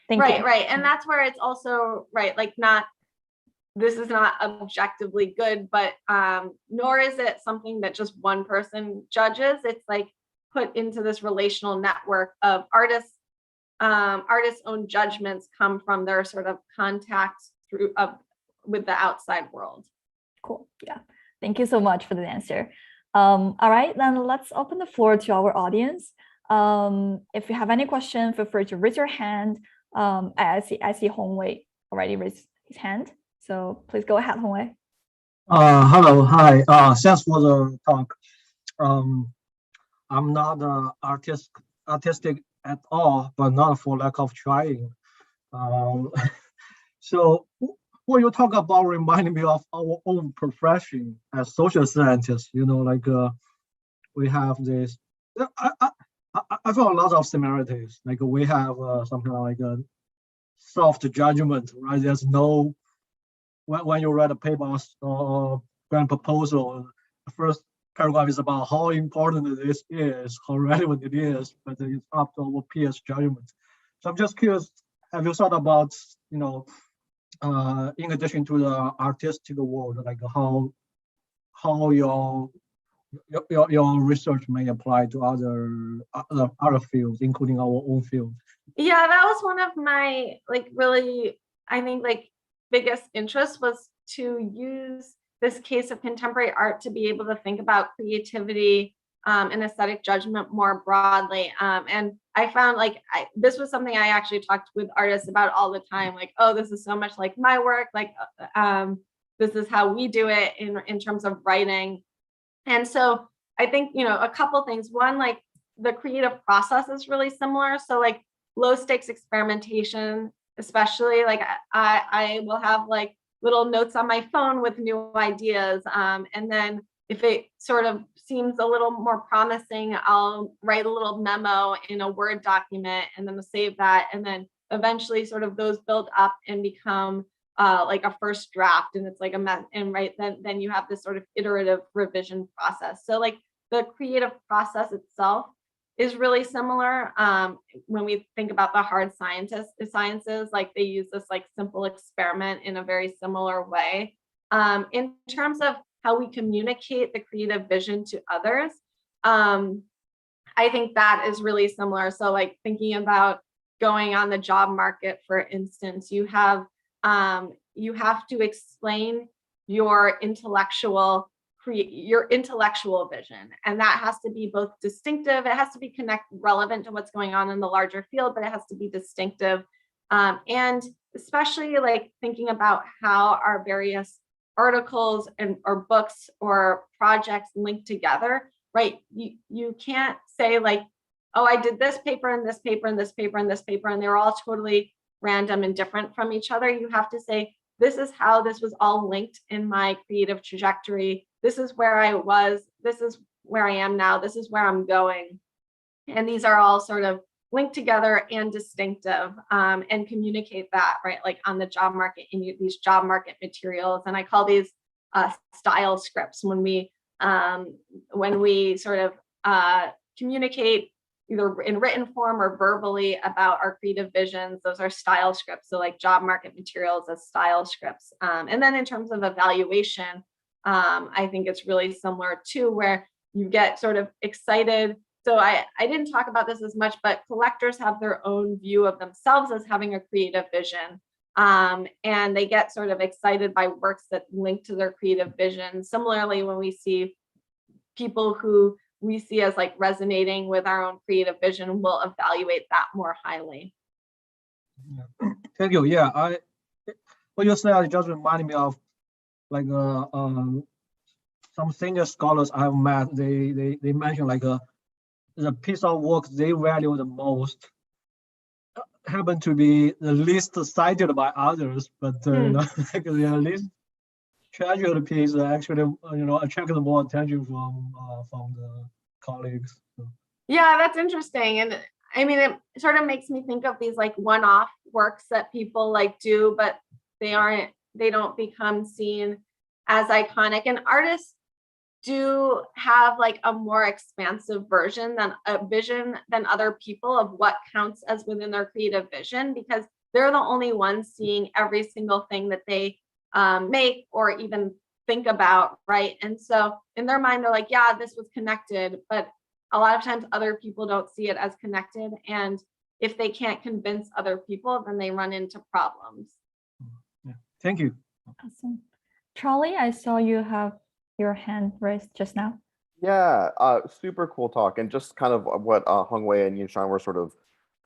thank you. Right, and that's where it's also right, like not, this is not objectively good, but nor is it something that just one person judges. It's like put into this relational network of artists. Artists' own judgments come from their sort of contact through with the outside world. Cool. Yeah. Thank you so much for the answer. All right, then let's open the floor to our audience. If you have any question, feel free to raise your hand. I see Hongwei already raised his hand. So please go ahead, Hongwei. Hello, hi. Thanks for the talk. I'm not artistic at all, but not for lack of trying. So what you talk about reminded me of our own profession as social scientists. You know, like we have this. I found a lot of similarities. Like we have something like a soft judgment, right? There's no, when you read a paper or grant proposal, the first paragraph is about how important this is, how relevant it is, but it's up to our peers' judgment. So I'm just curious, have you thought about, in addition to the artistic world, like how your research may apply to other fields, including our own field? Yeah, that was one of my really, I think, biggest interests, was to use this case of contemporary art to be able to think about creativity and aesthetic judgment more broadly. And I found this was something I actually talked with artists about all the time. Oh, this is so much like my work. This is how we do it in terms of writing. And so I think, a couple things. One, the creative process is really similar. So low stakes experimentation, especially I will have little notes on my phone with new ideas. And then if it sort of seems a little more promising, I'll write a little memo in a Word document and then save that. And then eventually sort of those build up and become a first draft, and it's a mess. And then you have this sort of iterative revision process. So the creative process itself is really similar. When we think about the hard sciences, they use this simple experiment in a very similar way. In terms of how we communicate the creative vision to others, I think that is really similar. So thinking about going on the job market, for instance, you have to explain your intellectual vision, and that has to be both distinctive. It has to be relevant to what's going on in the larger field, but it has to be distinctive. And especially thinking about how our various articles or books or projects link together, right? You can't say oh, I did this paper and this paper and this paper and this paper, and they're all totally random and different from each other. You have to say, this is how this was all linked in my creative trajectory. This is where I was. This is where I am now. This is where I'm going. And these are all sort of linked together and distinctive, and communicate that, right? On the job market, in these job market materials. And I call these style scripts when we sort of communicate either in written form or verbally about our creative visions. Those are style scripts. So job market materials as style scripts. And then in terms of evaluation, I think it's really similar too, where you get sort of excited. So I didn't talk about this as much, but collectors have their own view of themselves as having a creative vision. And they get sort of excited by works that link to their creative vision. Similarly, when we see people who we see as resonating with our own creative vision, we'll evaluate that more highly. Thank you. Yeah, what you said just reminded me of some senior scholars I have met. They mentioned the piece of work they value the most happen to be the least cited by others, but the least treasured piece actually attracted more attention from the colleagues. So. Yeah, that's interesting. And I mean, it sort of makes me think of these one-off works that people do, but they don't become seen as iconic. And artists do have a more expansive vision than other people of what counts as within their creative vision, because they're the only ones seeing every single thing that they make or even think about, right? And so in their mind, they're yeah, this was connected, but a lot of times other people don't see it as connected. And if they can't convince other people, then they run into problems. Yeah. Thank you. Awesome. Charlie, I saw you have your hand raised just now. Yeah, super cool talk. And just kind of what Hong Wei and Yinshan were sort of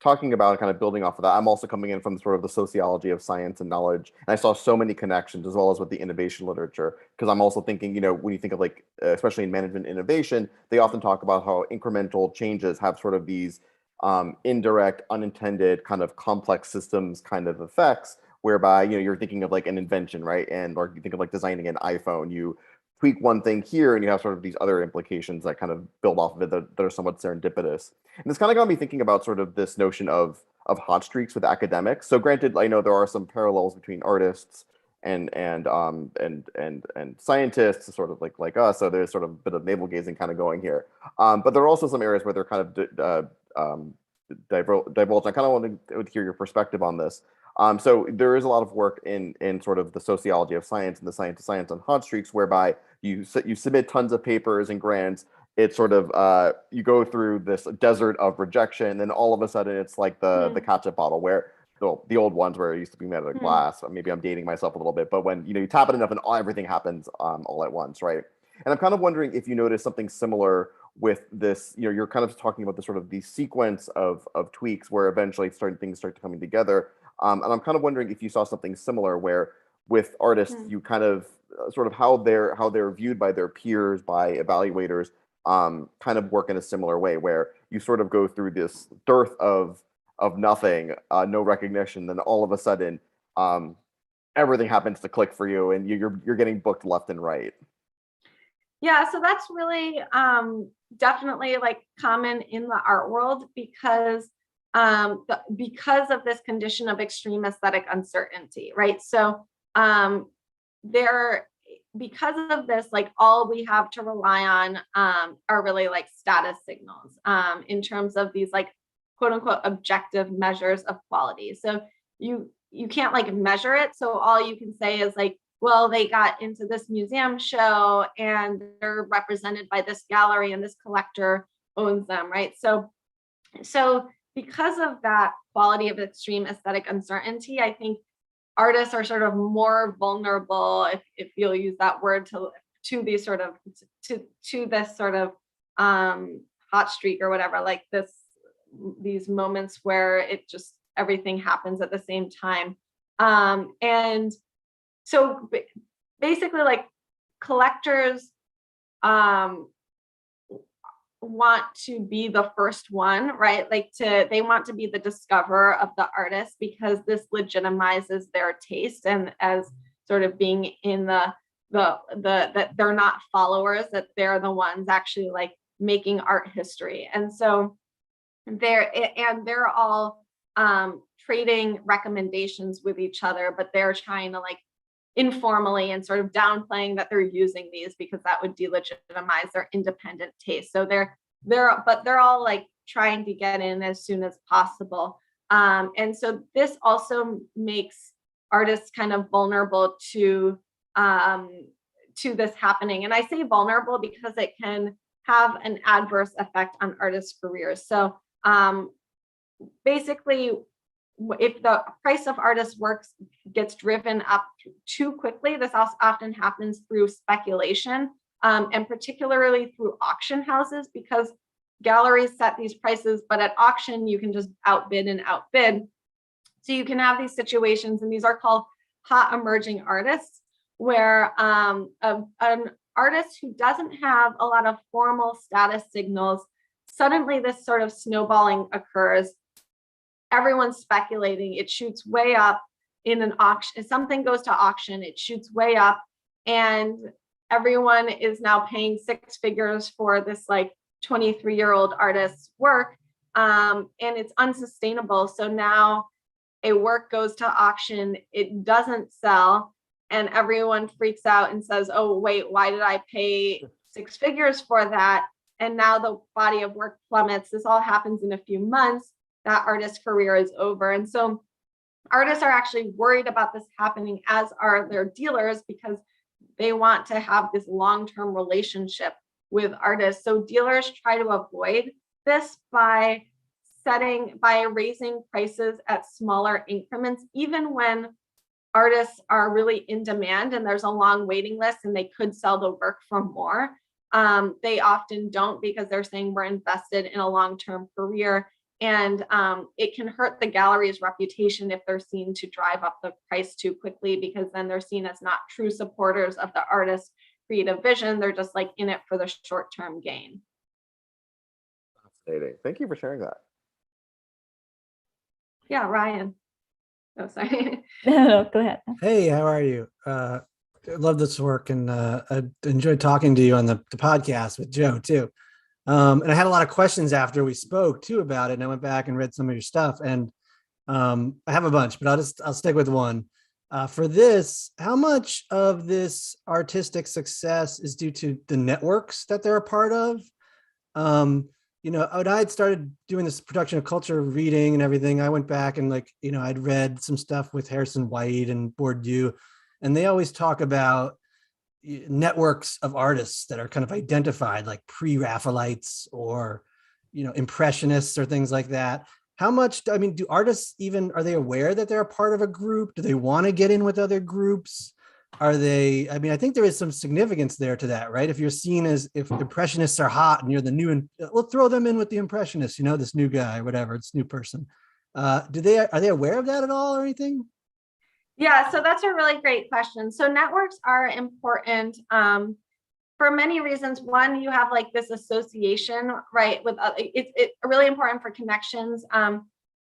talking about and kind of building off of that. I'm also coming in from sort of the sociology of science and knowledge. And I saw so many connections as well as with the innovation literature, because I'm also thinking, when you think of especially in management innovation, they often talk about how incremental changes have sort of these indirect, unintended kind of complex systems kind of effects, whereby, you're thinking of an invention, right? Or you think of designing an iPhone, you tweak one thing here and you have sort of these other implications that kind of build off of it that are somewhat serendipitous. And this kind of got me thinking about sort of this notion of hot streaks with academics. So granted, I know there are some parallels between artists and scientists sort of like us. So there's sort of a bit of navel gazing kind of going here. But there are also some areas where they're kind of divulged. I kind of want to hear your perspective on this. So there is a lot of work in sort of the sociology of science and the science of science on hot streaks, whereby you submit tons of papers and grants. It's sort of you go through this desert of rejection, and then all of a sudden it's like the ketchup bottle where the old ones where it used to be made out of glass. Maybe I'm dating myself a little bit, but when you tap it enough and everything happens all at once, right? And I'm kind of wondering if you notice something similar with this. You're kind of talking about the sort of the sequence of tweaks where eventually things start coming together. And I'm kind of wondering if you saw something similar where with artists, you kind of sort of how they're viewed by their peers, by evaluators, kind of work in a similar way, where you sort of go through this dearth of nothing, no recognition, then all of a sudden everything happens to click for you, and you're getting booked left and right. Yeah, so that's really definitely like common in the art world because of this condition of extreme aesthetic uncertainty, right? So because of this, like all we have to rely on are really like status signals in terms of these like quote unquote objective measures of quality. So you can't like measure it. So all you can say is like, well, they got into this museum show and they're represented by this gallery and this collector owns them, right? So because of that quality of extreme aesthetic uncertainty, I think artists are sort of more vulnerable, if you'll use that word, to these sort of to this sort of hot streak or whatever, like these moments where it just everything happens at the same time. And so basically, like collectors want to be the first one, right? Like they want to be the discoverer of the artist because this legitimizes their taste and as sort of being in the that they're not followers, that they're the ones actually like making art history. And so they're all trading recommendations with each other, but they're trying to like informally and sort of downplaying that they're using these because that would delegitimize their independent taste. So they're all like trying to get in as soon as possible. And so this also makes artists kind of vulnerable to this happening. And I say vulnerable because it can have an adverse effect on artists' careers. So basically, if the price of artists' works gets driven up too quickly, this also often happens through speculation, and particularly through auction houses, because galleries set these prices, but at auction, you can just outbid and outbid. So you can have these situations, and these are called hot emerging artists, where an artist who doesn't have a lot of formal status signals, suddenly this sort of snowballing occurs. Everyone's speculating, it shoots way up in an auction. If something goes to auction, it shoots way up, and everyone is now paying six figures for this like 23-year-old artist's work, and it's unsustainable. So now a work goes to auction, it doesn't sell, and everyone freaks out and says, oh wait, why did I pay six figures for that? And now the body of work plummets. This all happens in a few months. That artist's career is over. And so artists are actually worried about this happening, as are their dealers, because they want to have this long-term relationship with artists. So dealers try to avoid this by raising prices at smaller increments, even when artists are really in demand and there's a long waiting list and they could sell the work for more. They often don't, because they're saying we're invested in a long-term career. And it can hurt the gallery's reputation if they're seen to drive up the price too quickly, because then they're seen as not true supporters of the artist's creative vision. They're just like in it for the short-term gain. Fascinating. Thank you for sharing that. Yeah, Ryan. Oh, sorry. No, go ahead. Hey, how are you? I love this work, and I enjoyed talking to you on the podcast with Joe too. And I had a lot of questions after we spoke too about it, and I went back and read some of your stuff, and I have a bunch, but I'll stick with one. For this, how much of this artistic success is due to the networks that they're a part of? You know, when I'd started doing this production of culture reading and everything, I went back and like, you know, I'd read some stuff with Harrison White and Bourdieu, and they always talk about networks of artists that are kind of identified, like pre-Raphaelites or, you know, impressionists or things like that. How much, I mean, do artists even, are they aware that they're a part of a group? Do they want to get in with other groups? Are they, I mean, I think there is some significance there to that, right? If you're seen as, if impressionists are hot and you're the new, and we'll throw them in with the impressionists, you know, this new guy, whatever, this new person. Are they aware of that at all or anything? Yeah, so that's a really great question. So networks are important for many reasons. One, you have like this association, right? With it's really important for connections,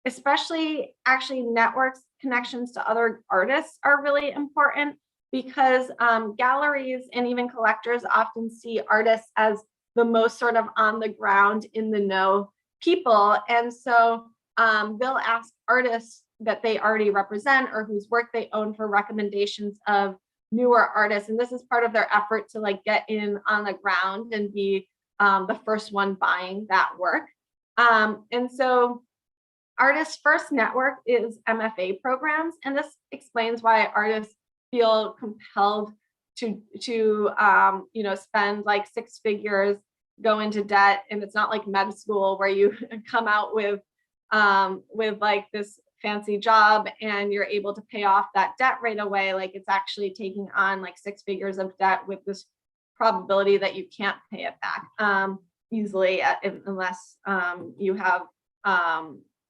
especially actually networks connections to other artists are really important because galleries and even collectors often see artists as the most sort of on the ground in the know people, and so they'll ask artists that they already represent or whose work they own for recommendations of newer artists. And this is part of their effort to like get in on the ground and be the first one buying that work. And so artists' first network is MFA programs. And this explains why artists feel compelled to you know, spend like 6 figures, go into debt. And it's not like med school where you come out with like this fancy job and you're able to pay off that debt right away. Like it's actually taking on like 6 figures of debt with this probability that you can't pay it back easily unless you have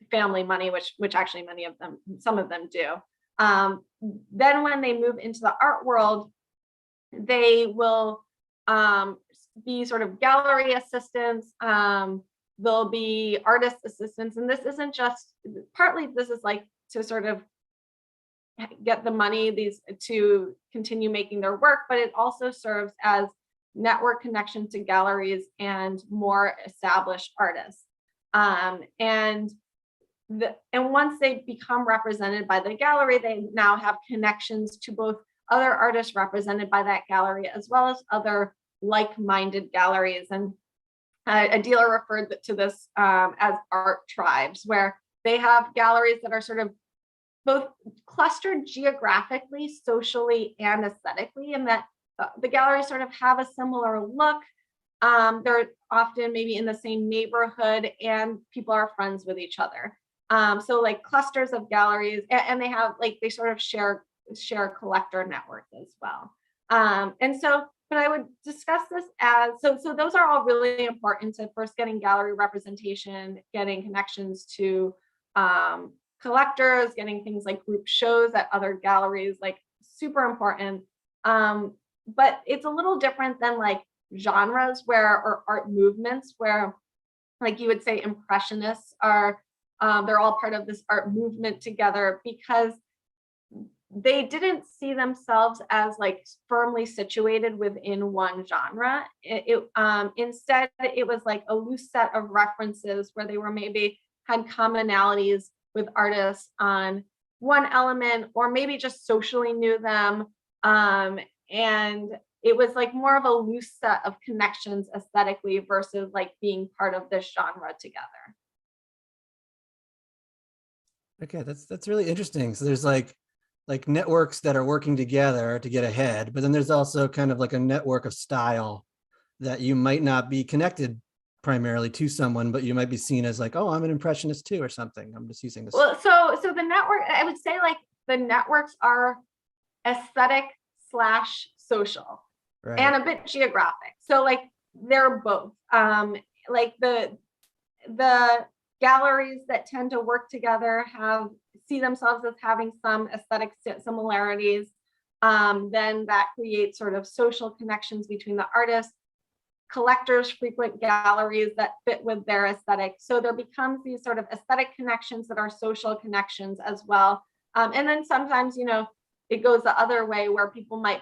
family money, which actually some of them do. Then when they move into the art world, they will be sort of gallery assistants. There'll be artist assistants, and this isn't just partly, this is like to sort of get the money to continue making their work, but it also serves as network connection to galleries and more established artists. And once they become represented by the gallery, they now have connections to both other artists represented by that gallery as well as other like-minded galleries. And a dealer referred to this as art tribes, where they have galleries that are sort of both clustered geographically, socially, and aesthetically, and that the galleries sort of have a similar look. They're often maybe in the same neighborhood and people are friends with each other. So like clusters of galleries, and they have like, they sort of share collector networks as well. And so, but I would discuss this as, so those are all really important to first getting gallery representation, getting connections to collectors, getting things like group shows at other galleries, like super important. But it's a little different than like genres or art movements where like you would say impressionists are, they're all part of this art movement together because they didn't see themselves as like firmly situated within one genre. Instead, it was like a loose set of references where they were maybe had commonalities with artists on one element, or maybe just socially knew them. And it was like more of a loose set of connections aesthetically versus like being part of this genre together. Okay, that's really interesting. So there's like networks that are working together to get ahead, but then there's also kind of like a network of style that you might not be connected primarily to someone, but you might be seen as like, oh, I'm an impressionist too, or something. I'm just using this. Well, so the network, I would say like the networks are aesthetic / social, right, and a bit geographic. So like they're both. Like the galleries that tend to work together see themselves as having some aesthetic similarities. Then that creates sort of social connections between the artists. Collectors frequent galleries that fit with their aesthetic. So there becomes these sort of aesthetic connections that are social connections as well. And then sometimes, you know, it goes the other way where people might,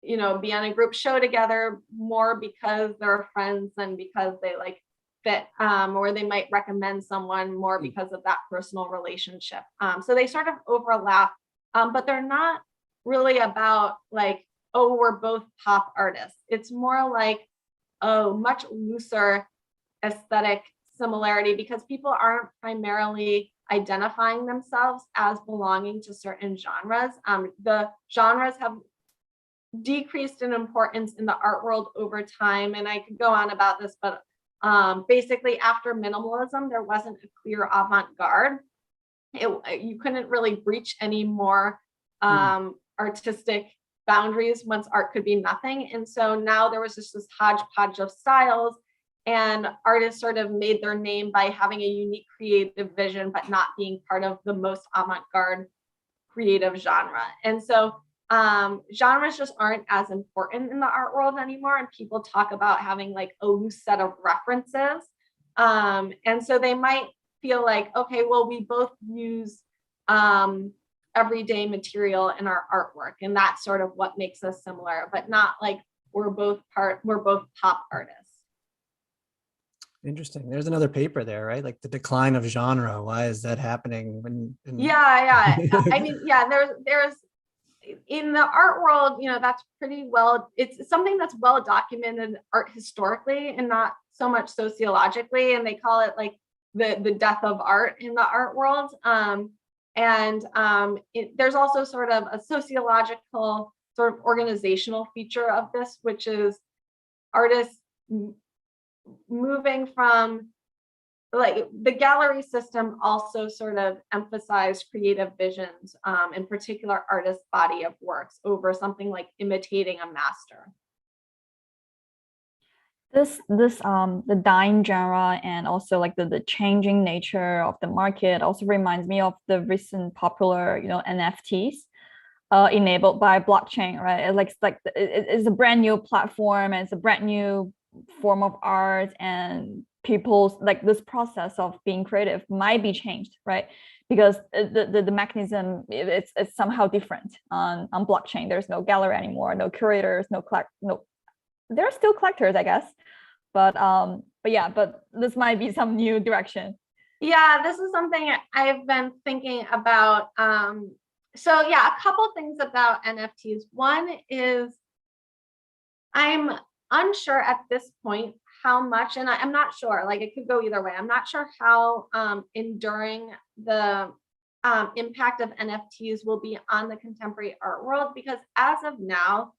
you know, be on a group show together more because they're friends than because they like fit, or they might recommend someone more because of that personal relationship. So they sort of overlap, but they're not really about like, oh, we're both pop artists. It's more like a much looser aesthetic similarity because people aren't primarily identifying themselves as belonging to certain genres. The genres have decreased in importance in the art world over time, and I could go on about this, but basically after minimalism, there wasn't a clear avant-garde. You couldn't really breach any more artistic boundaries once art could be nothing. And so now there was just this hodgepodge of styles, and artists sort of made their name by having a unique creative vision, but not being part of the most avant-garde creative genre. And so genres just aren't as important in the art world anymore. And people talk about having like a loose set of references. And so they might feel like, okay, well, we both use everyday material in our artwork, and that's sort of what makes us similar, but not like we're both pop artists. Interesting. There's another paper there, right? Like the decline of genre. Why is that happening? Yeah. I mean, yeah, there's in the art world, that's pretty well, it's something that's well documented art historically and not so much sociologically. And they call it like the death of art in the art world. There's also sort of a sociological sort of organizational feature of this, which is artists moving from like the gallery system also sort of emphasized creative visions, in particular artist's body of works over something like imitating a master. The dying genre and also like the changing nature of the market also reminds me of the recent popular NFTs enabled by blockchain, right? It's a brand new platform, and it's a brand new form of art, and people's like this process of being creative might be changed, right? Because the mechanism it's somehow different on blockchain. There's no gallery anymore, no curators, no there are still collectors, I guess, but this might be some new direction. Yeah, this is something I've been thinking about. So yeah, a couple things about NFTs. One is I'm unsure at this point how much, and I'm not sure, like it could go either way. I'm not sure how enduring the impact of NFTs will be on the contemporary art world, because as of now,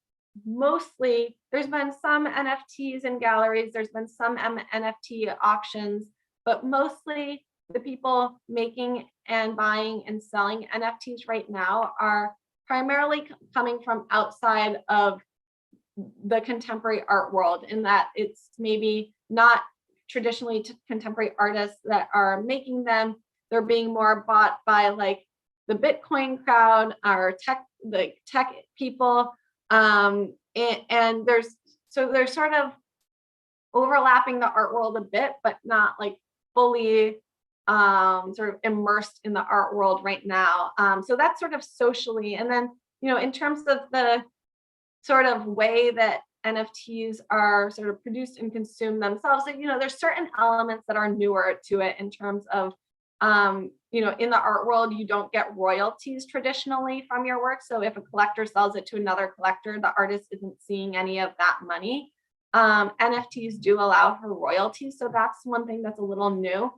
mostly there's been some NFTs in galleries, there's been some NFT auctions, but mostly the people making and buying and selling NFTs right now are primarily coming from outside of the contemporary art world, in that it's maybe not traditionally contemporary artists that are making them. They're being more bought by like the Bitcoin crowd or tech people. And there's sort of overlapping the art world a bit, but not like fully sort of immersed in the art world right now. So that's sort of socially. And then, in terms of the sort of way that NFTs are sort of produced and consumed themselves, there's certain elements that are newer to it in terms of, in the art world, you don't get royalties traditionally from your work. So if a collector sells it to another collector, the artist isn't seeing any of that money. NFTs do allow for royalties. So that's one thing that's a little new,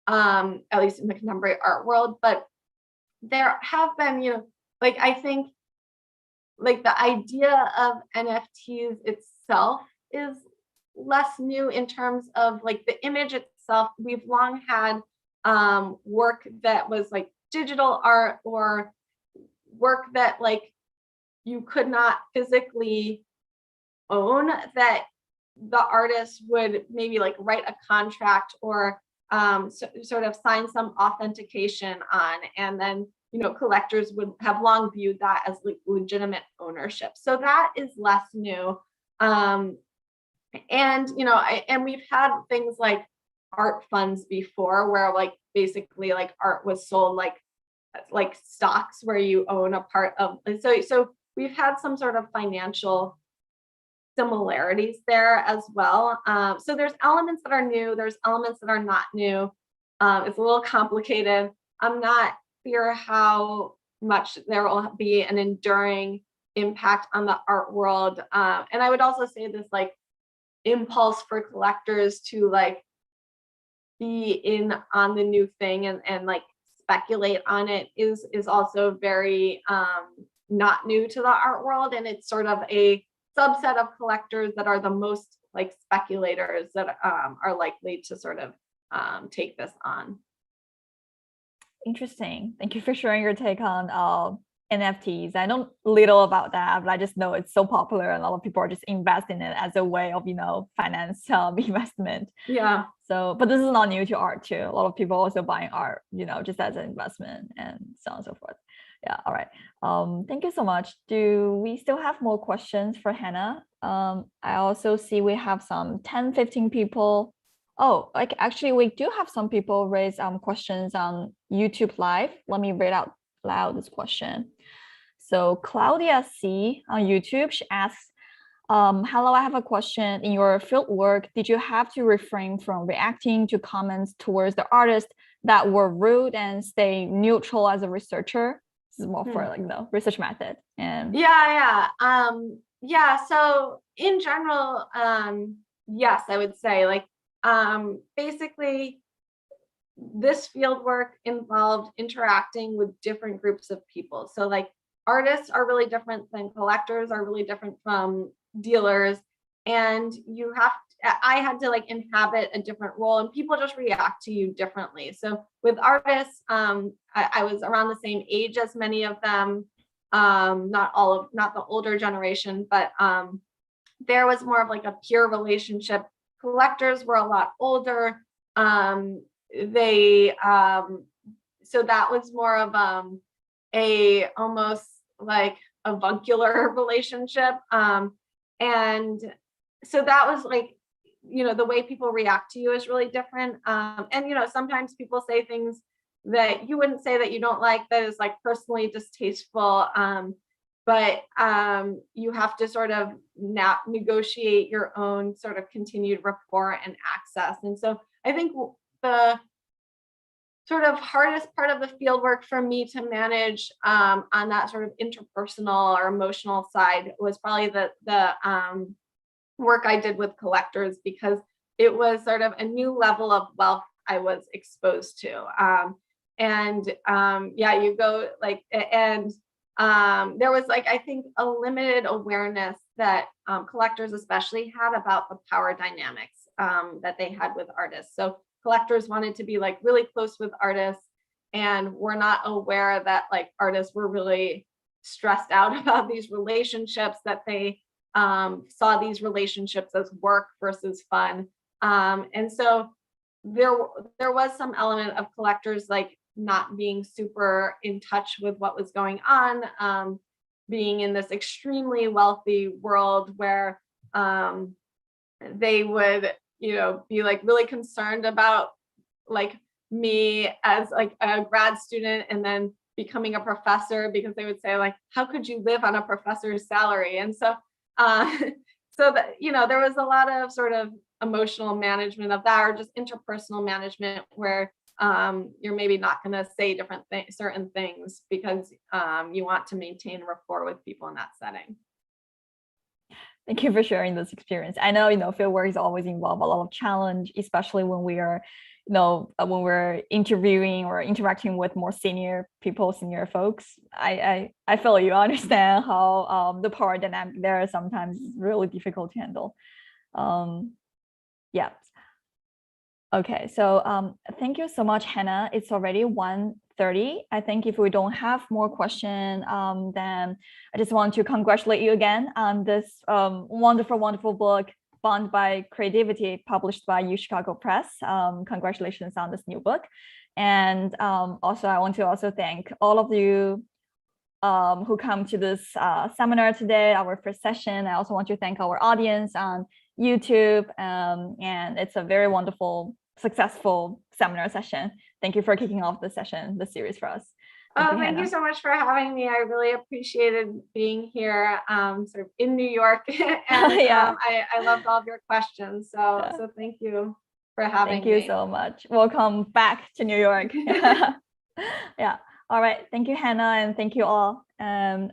at least in the contemporary art world. But there have been, I think, like the idea of NFTs itself is less new in terms of like the image itself. We've long had work that was like digital art, or work that like you could not physically own, that the artist would maybe like write a contract or sort of sign some authentication on, and then collectors would have long viewed that as like legitimate ownership. So that is less new. And we've had things like art funds before, where like basically like art was sold like stocks, where you own a part of. So we've had some sort of financial similarities there as well. So there's elements that are new, there's elements that are not new. It's a little complicated. I'm not clear how much there will be an enduring impact on the art world. And I would also say this like impulse for collectors to like be in on the new thing and like speculate on it is also very not new to the art world. And it's sort of a subset of collectors that are the most like speculators that are likely to sort of take this on. Interesting. Thank you for sharing your take on NFTs. I know little about that, but I just know it's so popular and a lot of people are just investing in it as a way of, finance investment. Yeah. So, but this is not new to art too. A lot of people also buying art, just as an investment and so on and so forth. Yeah. All right. Thank you so much. Do we still have more questions for Hannah? I also see we have some 10, 15 people. Oh, like actually we do have some people raise questions on YouTube Live. Let me read out loud this question. So Claudia C on YouTube, she asks, hello, I have a question. In your field work, did you have to refrain from reacting to comments towards the artist that were rude and stay neutral as a researcher? This is more for like the research method. And yeah. So in general, yes, I would say like basically this field work involved interacting with different groups of people. So like artists are really different than collectors, are really different from dealers. And I had to like inhabit a different role and people just react to you differently. So with artists, I was around the same age as many of them, not the older generation, but there was more of like a peer relationship. Collectors were a lot older. So that was more of a almost like avuncular relationship. And so that was like, the way people react to you is really different. And, sometimes people say things that you wouldn't say that you don't like, that is like personally distasteful. But you have to sort of negotiate your own sort of continued rapport and access. And so I think the sort of hardest part of the field work for me to manage on that sort of interpersonal or emotional side was probably the work I did with collectors, because it was sort of a new level of wealth I was exposed to. You go like, and there was like, I think a limited awareness that collectors especially had about the power dynamics that they had with artists. So collectors wanted to be like really close with artists and were not aware that like artists were really stressed out about these relationships, that they saw these relationships as work versus fun. And so there was some element of collectors like not being super in touch with what was going on, being in this extremely wealthy world where they would, be like really concerned about like me as like a grad student and then becoming a professor, because they would say like, how could you live on a professor's salary? And so so that, there was a lot of sort of emotional management of that, or just interpersonal management where you're maybe not going to say certain things because you want to maintain rapport with people in that setting. Thank you for sharing this experience. I know, field work is always involve a lot of challenge, especially when we are, when we're interviewing or interacting with more senior people, senior folks. I feel you understand how the power dynamic there sometimes is really difficult to handle. Yeah. Okay, so thank you so much, Hannah. It's already 1:30. I think if we don't have more questions, then I just want to congratulate you again on this wonderful, wonderful book, Bond by Creativity, published by UChicago Press. Congratulations on this new book. And also, I want to also thank all of you who come to this seminar today, our first session. I also want to thank our audience on YouTube, and it's a very wonderful, successful seminar session. Thank you for kicking off the series for us. Thank you so much for having me. I really appreciated being here, sort of in New York, and I loved all of your questions. So thank you for having me. Thank you so much. Welcome back to New York. Yeah. All right. Thank you, Hannah, and thank you all. And